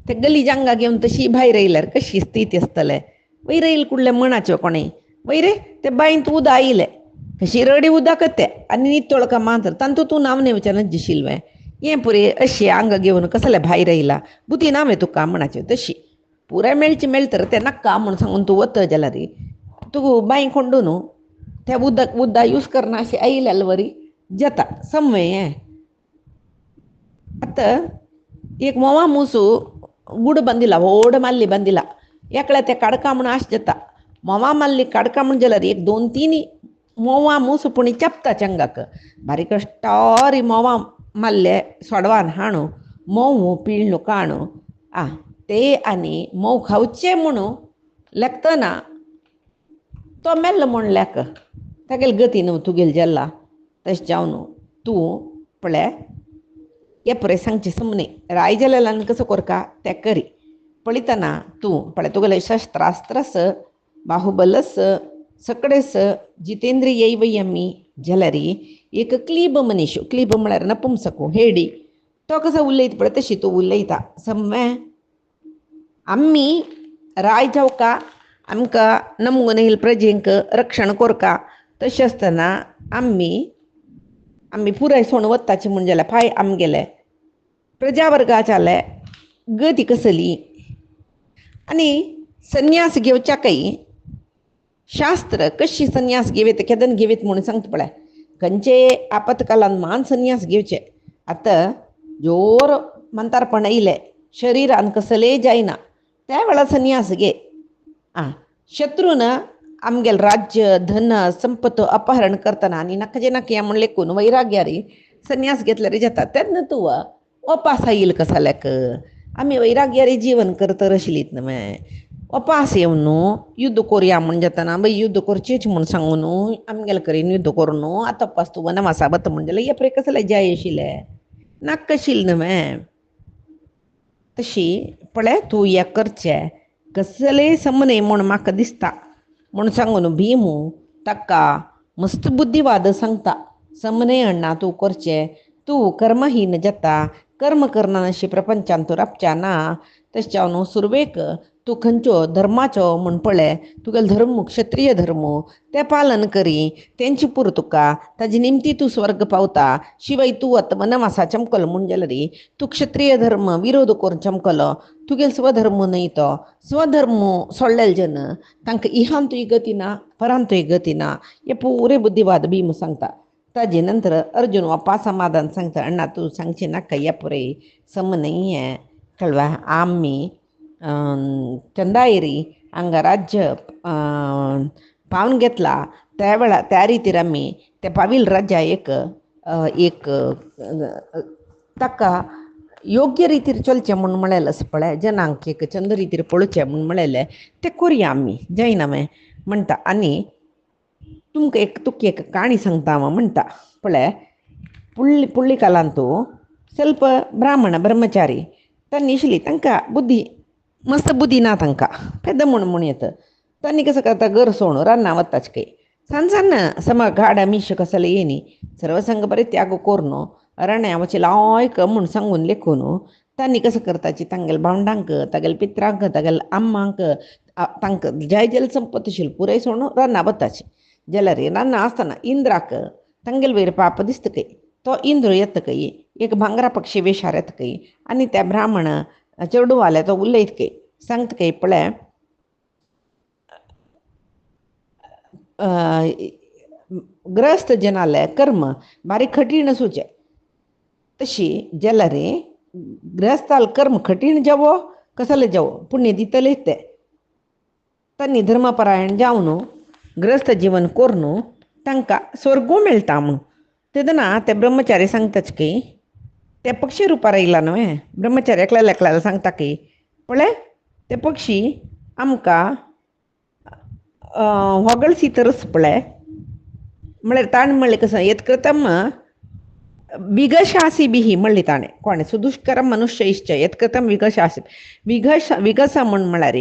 ते गलीज आंगा घेवन तशी भायर येयल्यार कशी स्थिती आसतलें वयर येयले कुडलें म्हणाचें कोणें वयर ते बांयंत उदक आयलें शिरडी उदकच तें आनी नितळ कामां तर तातूंत तूं न्हांवन येवचें दिशिल्लें हें पुरे अशें आंग घेवन कसलें भायर येयला बुद्धी ना मगे तुका म्हणचे तशी पुराय मेळचें मेळटा तर तें नाका म्हूण सांगून तूं वता जाल्यार तूं बांय कोंडू न्हू त्या उदक यूज करना अशें आयल्यार वरी जाता समवें हें आतां एक मोवा मुसू गूड बांदिला व्हड माल्ली बांदिला एकल्या ते काडका म्हूण आश जाता मोवा माल्ली काडका म्हूण जाल्यार एक दोन तीन मोवा मुसू पूण चेपता चंगाक बारीक स्टोरी मोवा माल्ले सोडवान हाडू मोव पिळणू काणू ते आनी मोव खावचे म्हणू लेखतना तो मेल्लो म्हूण लेख तागेली गती न्हू तुगेली जेल्ला तशें जावन तूं पळय हे पुरे सांगचें समने राय जाल्यार कसो करता तें करी पळयतना तूं पळय तुगेलें शस्त्रास्त्रस बाहुबलस सकडेस जितेंद्रियै वयमी जाल्यार एक क्लीब मनीस क्लीब म्हळ्यार नपुंसकू हेडी तो कसो उलयता पळय तशी तूं उलयता समवें आमी राय जावका आमकां नमून येयले प्रजेंक रक्षण करता तशें आसतना आमी पुराय सोण वताचें म्हूण जाल्यार पांय आमगेले प्रजा वर्गाच्याले गती कसली आनी संन्यास घेवच्याकय शास्त्र कशी संन्यास घेवेत केदन घेवेत म्हणून सांगता पळय खंयचे आपतकालान मान संन्यास घेवचे आतां जोर मंतारपण येयलें शरिरान कसलेय जायना त्या वेळार संन्यास घे शत्रून आमगेलें राज्य धन संपत अपहरण करतना आनी नाका नाका म्हूण लेखून वैराग्यार संन्यास घेतल्यार जाता तेन्ना तूं उपास येयला कसाल्याक आमी वैराग्यारी जीवन करतर आशिल्लीत न्हय उपास येवन न्हू युद्ध कोरया म्हूण जातना बाई युद्ध करचेच म्हूण सांगू न्हू आमगेले कडेन युद्ध कर न्हू आतां उपास तूं वनवासा वता म्हूण जाल्यार हे पळय कसलें जाय आशिल्लें नाका आशिल्लें न्हय तशी पळय तूं हें करचें कसलेय समने म्हूण म्हाका दिसता म्हूण सांगून भिमू ताका मस्त बुद्धीवाद सांगता समने अण्णा तूं करचें तूं कर्महीन जाता कर्म करना अशी प्रपंचान तूं राबच्या ना तशें जावन सुरवेक तूं खंयच्यो धर्माचो म्हूण पळय तुगेलो धर्म क्षत्रीय धर्म तें पालन करी तेंची पुर तुका ताजे निमती तूं स्वर्ग पावता शिवाय तूं आतां वनवासा चमकलो म्हूण जाल्यार तूं क्षत्रीय धर्म विरोध करून चमकलो तुगेलो स्वधर्म न्हय तो स्वधर्म सोडलेले जन तांकां इहांतूय गती ना परांतूय गती ना हे पुरे बुद्धीवाद भीम सांगता ताजे नंतर अर्जुन वापा समाधान सांगता अण्णा तूं सांगचें नाका हे पुरे सम नाही आहे कळवा आमी चंदायरी हांगा राज्य पावन घेतला त्या वेळार त्या रितीर आमी त्या पावील राज्याक एक ताका योग्य रितीर चलचें म्हूण म्हळेलें आसा पळय जनांक एक चंद रितीर पळोवचें म्हूण म्हळेलें तें करया आमी जायना माय म्हणटा आनी तुका एक काणी सांगता हांव म्हणटा पळय पुळ्ळी कालांत ಸ್ವಲ್ಪ ब्राह्मण ब्रह्मचारी तांणी आशिल्ली तांकां बुद्धी मस्त बुद्धी ना तांकां पेद्द म्हूण येता तांणी कसो करता घर सोडून रानां वताचें सಣ್ಣ सम गाड मीश कसले येनी सर्वसंग बरें त्याग कोरून अरण्या वचे लायक म्हूण सांगून लेखून तांणी कसं करताची तांगेल भावंडांक तागेल पित्रांक तागेल आम्मांक तांकां जाय जल संपत आशिल्ली पुराय सोडून रानां वताचें जाल्यार रानां आसतना इंद्राक तांगेल वयर पाप दिसतकय तो इंद्र येतकय एक भांगरा पक्षी वेशार येतकय आनी त्या ब्राह्मण चेडूवाले तो उलयतकय सांगतकय पळय ग्रस्त जनाले कर्म बारीक कठीण आसूचें तशी जाल्यार ग्रस्ताल कर्म कठीण जावो कसले जावो पुण्य दितले ते तांणी धर्मपरायण जावन ग्रस्त जीवन करून तांकां स्वर्गो मेळटा म्हूण तेदना ते ब्रह्मचारी सांगताच की ते पक्षी रुपार येयला न्हय ब्रह्मचारी एकल्याला एकल्याला सांगता की पळय ते पक्षी आमकां होगळसी तरस पळय म्हळ्यार ताणें म्हणलें कसं यत्कृतम विगशासी बिही म्हणली ताणें कोणें सुदुष्करम मनुष्य इश्च यत्कृतम विगशासी विगस म्हण म्हळ्यार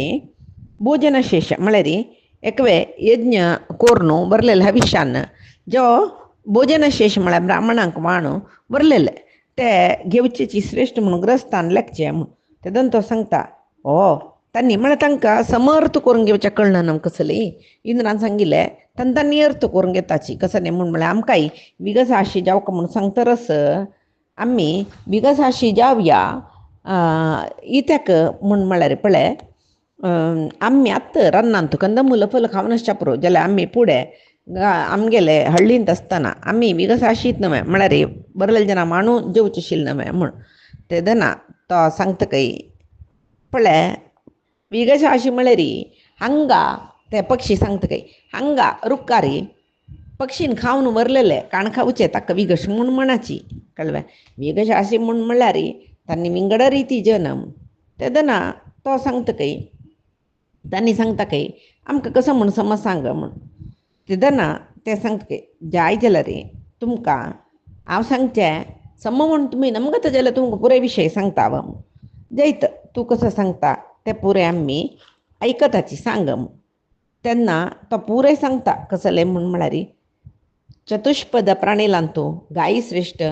भोजनशेष म्हळ्यार एकवे यज्ञ कोरनू बरलेले हविश्यान जो भोजनशेष म्हळ्यार ब्राह्मणांक वाणू बरलेले ते घेवचेची श्रेश्ठ म्हणून ग्रस्तान लेखचे म्हूण तेदन तो सांगता तांणी म्हळ्यार तांकां समर्थ करून घेवचें कळना न्हू कसली इंद्रान सांगिल्लें तांणी अर्थ करून घेताची कसं न्ही म्हूण म्हळ्यार आमकांय विगसाशी जावका म्हूण सांगतरस आमी विगसाशी जावया इत्याक म्हूण म्हळ्यार पळय आमी आतां रानांत कंदमुलं फल खावनासच्या पुरो जाल्यार आमी फुडें आमगेले हळ्ळींत आसतना आमी विगसाशीत न्हय म्हळ्यार बरलेले जना माणू जेवचेशिल्ले न्हय म्हूण तेदना तो सांगतकय पळय विगसाशी म्हळ्यार हांगा ते पक्षी सांगतकय हांगा रुक्कारी पक्षीन खावन मरलेले काण खावचे ताका विगश म्हूण म्हणाची कळ्ळें विगशाशी म्हूण म्हळ्यार तांणी विंगड रिती जन्म तेदना तो सांगतकय तांणी सांगतकय आमकां कसो म्हूण समज सांग म्हूण तेदना ते सांगतकय जाय जाल्यार तुमकां हांव सांगचें सम म्हूण तुमी नमगता जाल्यार तुमकां पुराय विशय सांगता हांव जैत तूं कसो सांगता तें पुरें आमी आयकताची सांग म्हूण तेन्ना तो पुरें सांगता कसलें म्हूण म्हळ्यार चतुष्पद प्राणिलांतू गायी श्रेश्ठ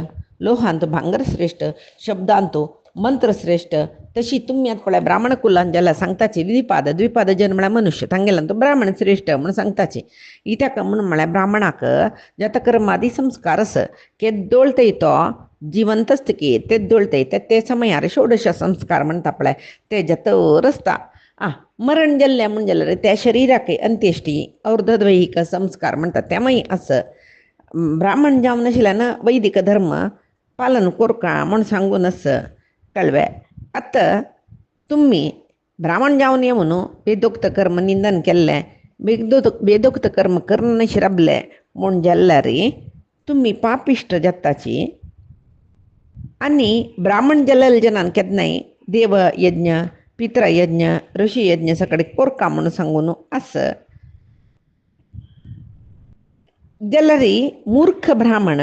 लोहांत भांगर श्रेश्ठ शब्दांतू मंत्र श्रेश्ठ तशी तुमी आतां पळय ब्राह्मण कुलान जाल्यार सांगताची द्विपाद जन म्हळ्यार मनुष्य तांगेलांतू ब्राह्मण श्रेश्ठ म्हूण सांगताची इत्याक म्हूण म्हळ्यार ब्राह्मणाक जतकर्मादी संस्कार केद्दोळतय तो जिवंत आसतकी तेद्दोळतय ते समयार षोडश संस्कार म्हणटा पळय ते जतर आसता मरण जाल्लें म्हूण जाल्यार त्या शरिराक अंत्येश्टी और्धद्वैहिक संस्कार म्हणटा तेमय आस ब्राह्मण जावन नाशिल्ल्यान वैदिक धर्म पालन कोरका म्हूण सांगून आस कळ्ळें आतां तुमी ब्राह्मण जावन येवन वेदोक्त कर्म निंदन केल्लें वेदोक्त कर्म करना शिरबले म्हूण जाल्यार तुमी पापिश्ट जाताची आनी ब्राह्मण जाल्लेल्या जनान केन्नाय देव यज्ञ पित्र यज्ञ ऋषी यज्ञ सगळे कोरका म्हूण सांगून आस जाल्यार मूर्ख ब्राह्मण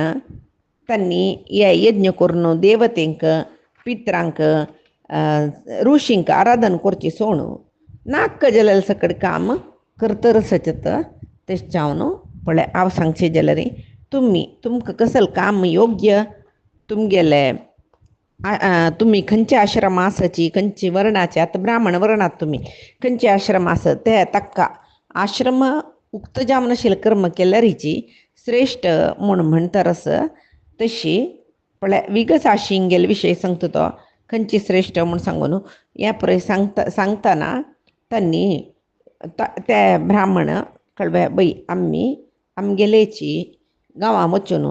तांणी हे यज्ञ करून देवतेंक पित्रांक ऋषींक आराधन करची सोण नाक जाल्यार सकड काम करतर सचत तेश जावन पळय हांव सांगचें जाल्यार तुमकां कसलें काम योग्य तुमगेले तुमी खंयच्या आश्रमा आसाची खंयची वर्णाची आतां ब्राह्मण वर्णात तुमी खंयचे आश्रम आसा ते ताका आश्रम उक्त जावन आशिल्ले कर्म केल्यारीची श्रेश्ठ म्हूण म्हणटरस तशी पळय विगसाशींगेले विशय सांगता तो खंयची श्रेश्ठ म्हूण सांगून ह्या पळय सांगतना तांणी ते ब्राह्मण कळ्ळें बई आमी आमगेलेची गांवां वचून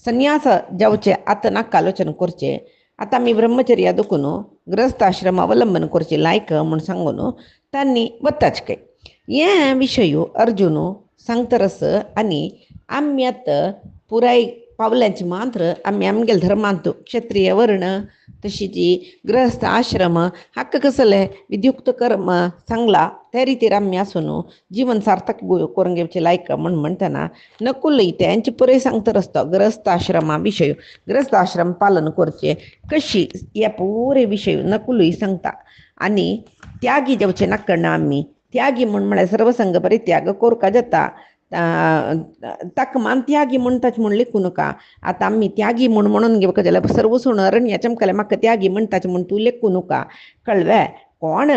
संन्यास जावचे आतां नाका आलोचन करचें आतां आमी ब्रह्मचर्या दुखून ग्रस्त आश्रम अवलंबन करचें लायक म्हूण सांगून तांणी वताचकें हे विशय अर्जून सांगतरस आनी आमी आतां पुराय पावल्यांचे मात्र आमी आमगेले धर्मांत क्षत्रीय वर्ण तशी जी ग्रस्त आश्रम हाका कसलें विद्युक्त कर्म सांगला त्या रितीर आमी आसून जीवन सार्थक करून घेवचें लायक म्हूण म्हणटना नकुलय तेंचे पुराय सांगतर आसता ग्रस्त आश्रमा विशय ग्रस्त आश्रम पालन करचें कशी हे पुरे विशय नकुलय सांगता आनी त्यागी जावचें नाकडना आमी त्यागी म्हूण म्हळ्यार सर्वसंग परित्याग कोरका जाता ताका मान त्यागी म्हणटाच म्हूण लेखूं नका आतां आमी त्यागी म्हणून घेवका जाल्यार सर्व सोण अरण्य चमकले म्हाका त्यागी म्हणटाच म्हूण तूं लेखूं नका कळ्ळें कोण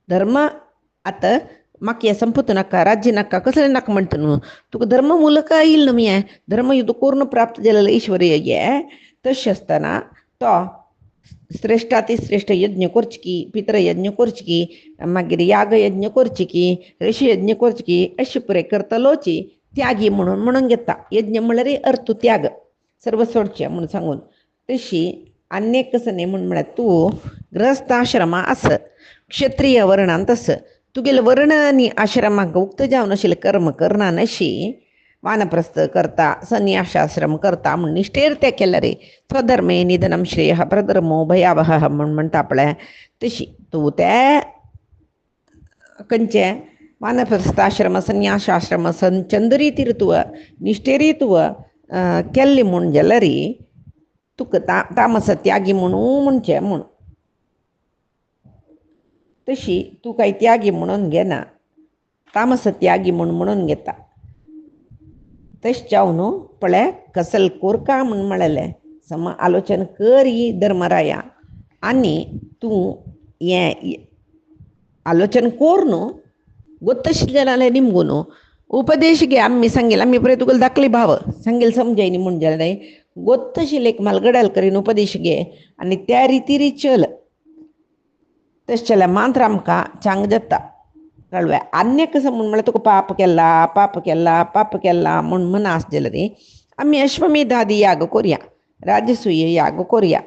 धर्म आतां म्हाका हें संपत नाका राज्य नाका कसलें नाका म्हणटा न्हू तुका धर्म मुलक येयला न्हू हें धर्म युद्ध करून प्राप्त जालेलें ईश्वर्य हें तशें आसतना तो श्रेश्ठाती श्रेश्ठ यज्ञ करची की पित्र यज्ञ करची की मागीर याग यज्ञ करची की ऋषी यज्ञ करची की अशी पुरे करतलोची त्यागी म्हणून घेता यज्ञ म्हळ्यार अर्थ त्याग सर्व सोडचें म्हूण सांगून तशी आनेक कसं न्ही म्हूण म्हळ्यार तूं ग्रस्त आश्रमा आस क्षत्रीय वर्णांत आस तुगेले वर्ण आनी आश्रमाक उक्त जावन आशिल्ले कर्म करना नशी वानप्रस्थ करता संन्यासाश्रम करता म्हण निश्ठेर ते केलं रे. स्वधर्मे निधनम श्रेय प्रधर्मो भयावह म्हण म्हणटा पळय तशी तू त्या कंचे वानप्रस्थाश्रम संन्यासाश्रम चंदरीतिरुतुव निश्ठेरीतुव केल्ली म्हूण जाल्यार तुका तामस त्यागी म्हणू म्हणचे म्हूण तशी तू काही त्यागी म्हणून घेना तामस त्यागी म्हणून घेता. तशें न्हू पळय कसल कोरका म्हूण म्हळेलें सम आलोचन कर ही धर्मराया आनी तूं हें आलोचन कोर न्हू गोत्तशी जाल्यार निमगू न्हू उपदेश घे आम्ही सांगेल आम्ही पळय तुका धाकली भाव सांगेल समजाय न्ही म्हूण जाल्यार गोत्तशी लेक मालगड्याल करीन उपदेश घे आनी त्या रितीरी चल. तशें जाल्यार मात्र आमकां चांग जाता कळ्ळें. आनी कसं म्हूण म्हळ्यार तुका पाप केला म्हूण मनास जाल्यार आमी अश्वमेधादी याग कोरया राजसूय याग कोरया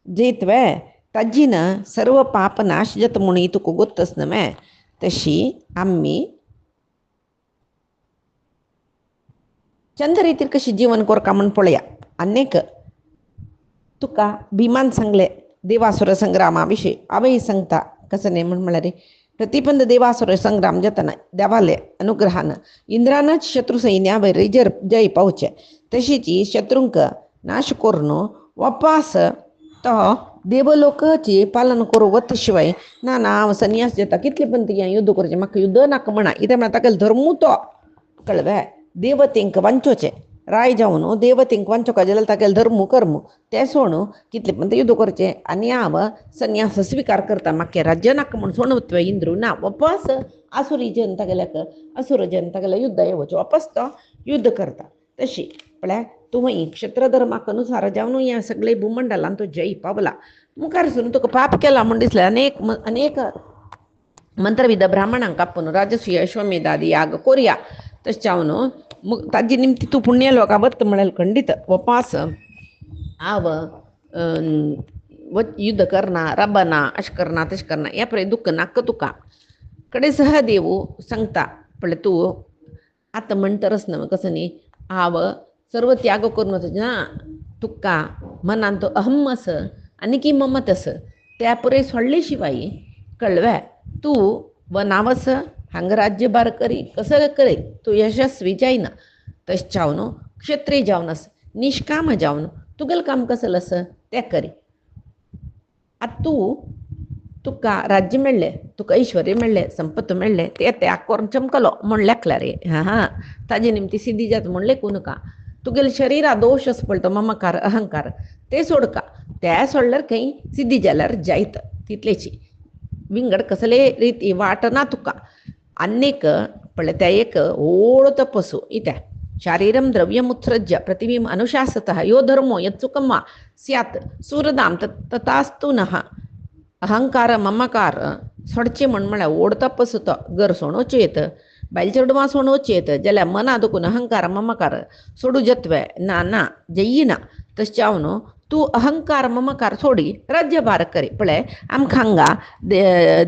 जैतवे ताजीन सर्व पाप नाश जाता म्हूण ही तुका गोत्तच न्हय. तशी आमी चंद्ररीतीर कशी जीवन कोरका म्हूण पळया. आनीक तुका भिमान सांगले देवासुर संग्रामा विशीं हांवें सांगता कसं न्ही म्हूण म्हळ्यार प्रतिबंध देवासुर संग्राम जातना देवाले अनुग्रहान इंद्रानच शत्रू सैन्या वयर जय पावचे तशीच शत्रूंक नाश करून वापस तो देवलोकाची पालन करूं वता शिवाय ना हांव संन्यास घेता कितले पण युद्ध करचें म्हाका युद्ध नाका म्हणा कित्याक म्हळ्यार ताका धर्मू तो कळ्ळें. देवतेंक वांचोचें राय जावन देवतेंक वांचोका जाल्यार ताका धर्मू कर्म तें सोड कितले पण युद्ध करचें आनी हांव संन्यास स्विकार करता म्हाका राज्य नाका म्हूण सोडून इंद्रू ना वापस आसुरी जनता गेल्याक असुर जनता गेल्यार युद्ध येवचें वापस तो युद्ध करता. तशी म्हळ्यार तुवें क्षत्र धर्माक अनुसार जावन ह्या सगळे भूमंडलांत तो जय पावला मुखार सुरू तुका पाप केला म्हूण दिसलें अनेक मंत्रविद ब्राह्मणांक आपूण राजसूय अश्वमेधादी याग कोरया. तशें जावन ताजी निमती तूं पुण्य लोकां वता म्हळ्यार खंडीत वापस हांव युद्ध करना रबना अशें करना तशें करना हें पळय दुख्ख नाका तुका. कडेन सहदेव सांगता पळय तूं आतां म्हणटरच न्हय कसं न्ही हांव सर्व त्याग करून ना तुका मनान तो अहम आस आनी की ममत आस त्या पुरे सोडले शिवाय कळ्ळें तूं वनावस हांगा राज्यभार करी कसं करी तूं यशस्वी जायना. तशें जावन क्षत्रीय जावन आस निश्काम जावन तुगेलें काम कसलें आस तें करी. आतां तुका राज्य मेळ्ळें तुका ऐश्वर्य मेळ्ळें संपत्त मेळ्ळें तें त्याग करून चमकलो म्हूण लेखला रे. ताजे निमती सिद्धी जाता म्हूण लेखू नका. तुगेले शरिरा दोश आसा पळय तो ममकार अहंकार ते सोडका ते सोडल्यार खंय सिद्धी जाल्यार जायत तितलेची विंगड कसले रिती वाट ना तुका. आनीक पळय ते एक व्हड तपस्सू इत्या शारीरम द्रव्यमुत्सृज्य प्रतिबिंब अनुशासतः यो धर्मो यत्सुखं वा स्यात् सुहृदां तथास्तु नः. अहंकार ममकार सोडचे म्हळ्यार व्हड तपस्सू तो घर सोडूचेत बायल चेडवां सोडूचेत जाल्यार मना दुखून अहंकार ममकार सोडू जत्वे ना जयिना. तशें जावन तूं अहंकार ममकार सोडी राज्यभार करी. पळय आमकां हांगा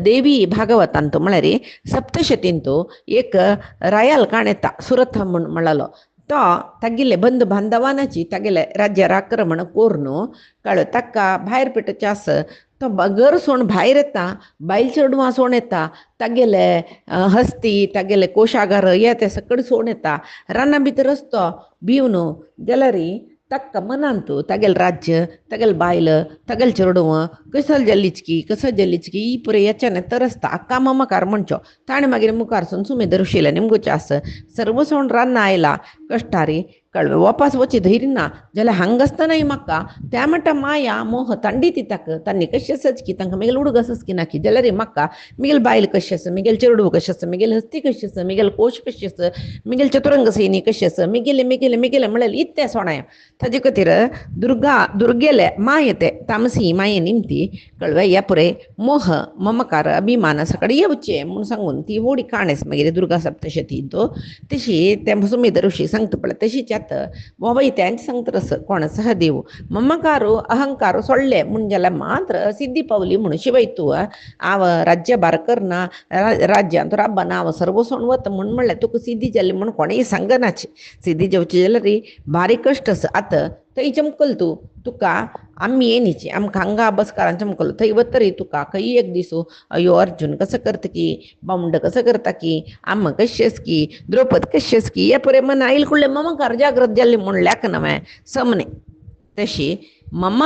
देवी भागवतांत म्हळ्यार सप्तशतींत एक रायल काण येता सुरथ म्हूण म्हणलो तो तागेले बंद बांधवानाची तागेले राज्यार आक्रमण करून कळ्ळें ताका भायर पेटोवचें आस तो घर सोड भायर येता बायल चेडवां सोड येता तागेले हस्ती तागेले कोशागार हे ते सकड सोड येता राना भितरच तो भिवन जाल्यार ताका मनांत तागेलें राज्य तागेलें बायल तागेलें चेडवां कसो जल्लिचकी ही पुरे हेच्यान तरसता आक्का ममकार म्हणचो ताणें मागीर मुखारसून सुमेध ऋषीला निमगोचें आस सर्व सोड रान्ना आयला कश्टारी कळ्ळें वापस वची धैर्य ना जाल्यार हांगा आसतनाय म्हाका त्या म्हणटा माया मोह तांडी दिताक तांणी कशें आसच की तांकां मिगेल उडग आसच की नाकी जाल्यार म्हाका मिगेल बायल कशें आसा मिगेल चेडूं कशें आसा मिगेल हस्ती कशी आसा मिगेल कोश कशी आसा मिगेल चतुरंग सैनी कशी आसा मिगेले म्हळ्यार इत्ते सोणाय ताजे खातीर दुर्गेले माय ते तामसी माये निमती कळ्ळें ह्या पुरे मोह ममकार अभिमान सकाळी येवचे म्हूण सांगून ती व्हडी काणेस मागीर दुर्गा सप्तशती तो तशी ते सुमेध ऋषी सांगता पळय तशीच ಹೇಳ್ತ ಮೊಬೈತೆ ಸಂಗ್ತರಸ್ ಕೊಣ ಸಹದೇವು ಮಮ್ಮಕಾರು ಅಹಂಕಾರು ಸೊಳ್ಳೆ ಮುಂಜಲ ಮಾತ್ರ ಸಿದ್ಧಿ ಪೌಲಿ म्हणून शिवायतू आव राज्य बारकरना राज्य ಅಂತ ರಬ್ಬ ನಾವು सर्व सोणवत म्हणून म्हणले तुका सिद्धी जाली म्हणून कोणी सांगनाची सिद्धी जेवची जाल्यार रे भारी कष्ट आत थंय चमकल तू तुका आम्ही येणीची आमकां हांगा अभ्यासकारान चमकलो थंय वतरी तुका खंय एक दिसू अयो अर्जुन कसं करता की बावंड कसं करता की आम्म कशेच की द्रौपद कशेच की हे परे मन आईल कुळ्ळे ममकार जागृत जाल्ले म्हणल्याक नवे समने तशी मम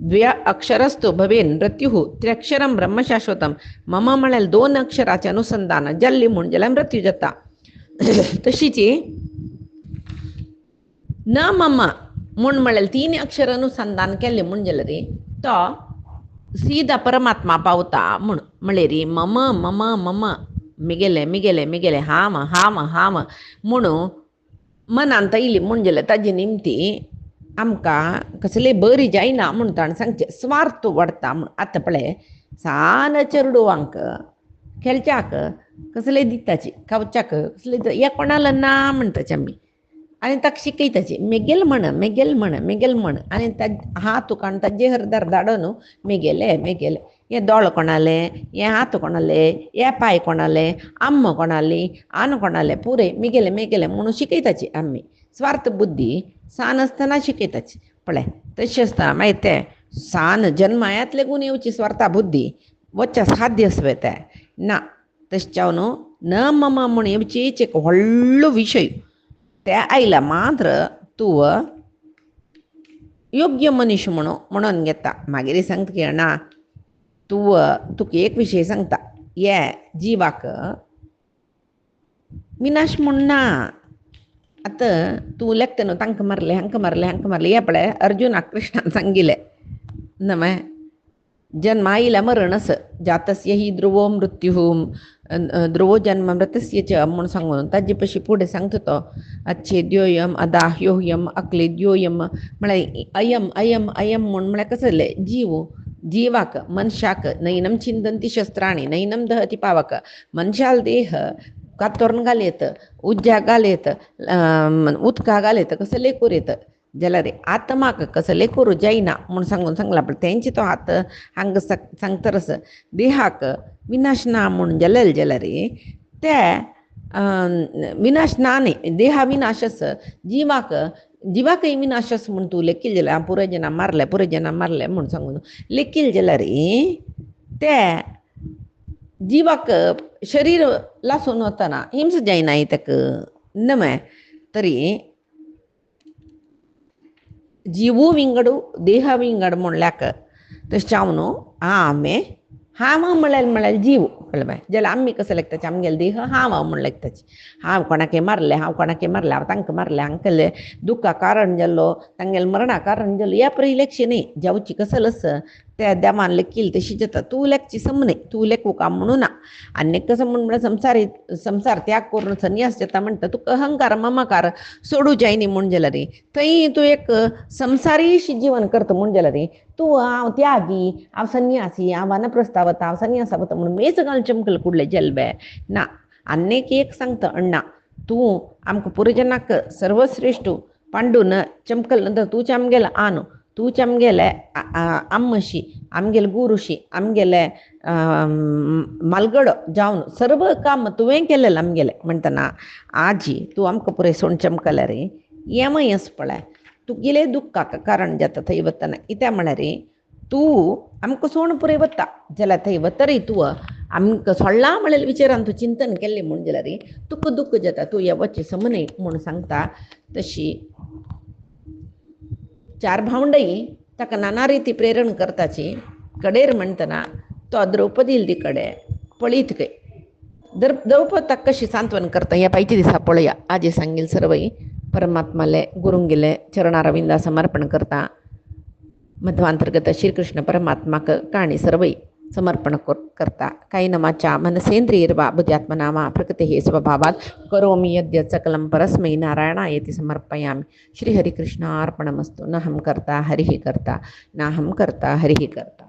द्व्य अक्षरस्तु भवेन मृत्युः त्र्यक्षरं ब्रह्मशाश्वतं मम म्हळ्यार 2 अक्षराचे अनुसंधान जाल्ली म्हूण जाल्यार मृत्यू जाता तशीची न मम म्हूण म्हळ्यार 3 अक्षर अनुसंधान केल्ले म्हूण जाल्यार रे तो सीधा परमात्मा पावता म्हूण म्हळ्यार रे मम मम मम मिगेले मिगेले मिगेले हाम हाम हाम म्हणून मनांत येयली म्हूण जाल्यार ताजी निमती आमकां कसले बरी जायना म्हणून ताणें सांगचें स्वार्थ वाडटा म्हूण आतां पळय सान चेडवांक खेळच्याक कसले दिताची खावच्याक कसले हे कोणाला ना म्हणटाचे आमी आनी ताका शिकयताची मेगेल म्हण मेगेल म्हण मेगेल म्हण आनी हात तुका आनी ताजे हरदार धाडून मेगेले मेगेले हे दोळ कोणाले हे हात कोणाले हे पाय कोणाले आम्म कोणाली आन कोणाले पुरे मेगेले मेगेले म्हणून शिकयताची आमी स्वार्थ बुद्धी सान आसतना शिकयताची पळय तशें आसतना मागीर ते सान जन्मायांत लेगून येवची स्वार्था बुद्धी वच्चा साध्य आसवे ते ना तशें जावन न मम म्हूण येवचीच एक व्हडलो विशय ते आयला मात्र तूं योग्य मनीस म्हणून घेता मागीर सांगता की ना तुका एक विशय सांगता हे जिवाक विनाश म्हूण ना आतां तूं लेखता न्हू तांकां मारले हांकां मारले हांकां मारले हे पळय अर्जुनाक कृष्णान सांगिल्लें न्हय जन्म आयला मरण आस जातस्य हि ध्रुवो मृत्युः ध्रुवो जन्म मृतस्य च म्हूण सांगून ताजे पशी फुडें सांगता तो अच्छेद्योयम अदाह्योयम अक्लेद्योयम म्हळ्यार अयम अयम अयम म्हूण म्हळ्यार कसं जालें जीवाक मनशाक नैनम चिंतन्ति शस्त्राणि नैनम दहति पावक मनशाल देह कातोर्न घालयत उज्ज्याक घालयत उदका घालयत कसले करीत जाल्यार आत्माक कसले करूं जायना म्हूण सांगून सांगला पण तेंचे तो हात हांगा सांगतरस देहाक विनाश ना म्हूण जाल्यार ते विनाश ना न्ही देहा विनाशस जिवाकय विनाशस म्हूण तूं लेखील जाल्यार पुराय जना मारले म्हूण सांगून लेखील जाल्यार ते जिवाक शरीर लासून वतना हिंस जायना ताका न्हय तरी जीवू विंगडू देह विंगड म्हणल्याक तशें जावन आमे हांव म्हळ्यार जीव कळ्ळें बाय जाल्यार आमी कसो लेखताचे आमगेले देह हांव म्हूण लेखताचे हांव कोणाके मारले हांव तांकां मारले हांकां दुख्खा कारण जाल्लो तांगेले मरणा कारण जाल्लो ह्या परी लेखची न्ही जावची कसलस त्या देवान लेखील तशी जाता तूं लेखची समने तूं लेखू काम म्हणू ना आनी कसं म्हण संसार त्याग करून संन्यास जाता म्हणटा तुका अहंकार ममकार सोडू जायनी म्हूण जाल्यार थंय तूं एक संसारीशी जीवन करता म्हूण जाल्यार तूं हांव त्यागी हांव संन्यासी हांव वानप्रस्थ वता हांव संन्यासा वता म्हणून मेच घाल चमकल कुडले जल्बे ना आनीक एक सांगता अण्णा तूं आमकां पुरजनाक सर्वश्रेश्ठ पांडून चमकल नंतर तूंच आमगेलो आनो तूंच आमगेले आम्मशी आमगेले गुरुशी आमगेले मालगडो जावन सर्व काम तुवें केलेलें आमगेलें म्हणटना आजी तूं आमकां पुरे सोण चमकले रे येमय आस पळय तुगेले दुख्खाक कारण जाता थंय वतना कित्याक म्हळ्यार तूं आमकां सोण पुरे वता जाल्यार थंय वतरी तूं आमकां सोडला म्हळ्यार विचारान तूं चिंतन केल्लें म्हूण जाल्यार तुका दुख्ख जाता तूं ह्या वचचें समने म्हूण सांगता तशी चार भावंडय ताका नाना रिती प्रेरण करताची कडेर म्हणटना तो द्रौपदी कडेन पळयत खंय द्रौपद ताका कशी सांत्वन करता हे पायच्या दिसा पळया आजी सांगील सर्वय परमात्माले गुरूंगेले चरणारविंदा समर्पण करता मध्वांतर्गत श्रीकृष्ण परमात्माक काणी सर्वय समर्पण करता कायनमाच्या मनसेंद्रियर्वा बुद्ध्यात्मना वा प्रकृतेः स्वभावात् करोमि यद्यत् सकलं परस्मै नारायणायेति समर्पयामि श्रीहरिकृष्णार्पणमस्तु नाहं कर्ता हरिः कर्ता नाहं कर्ता हरिः कर्ता।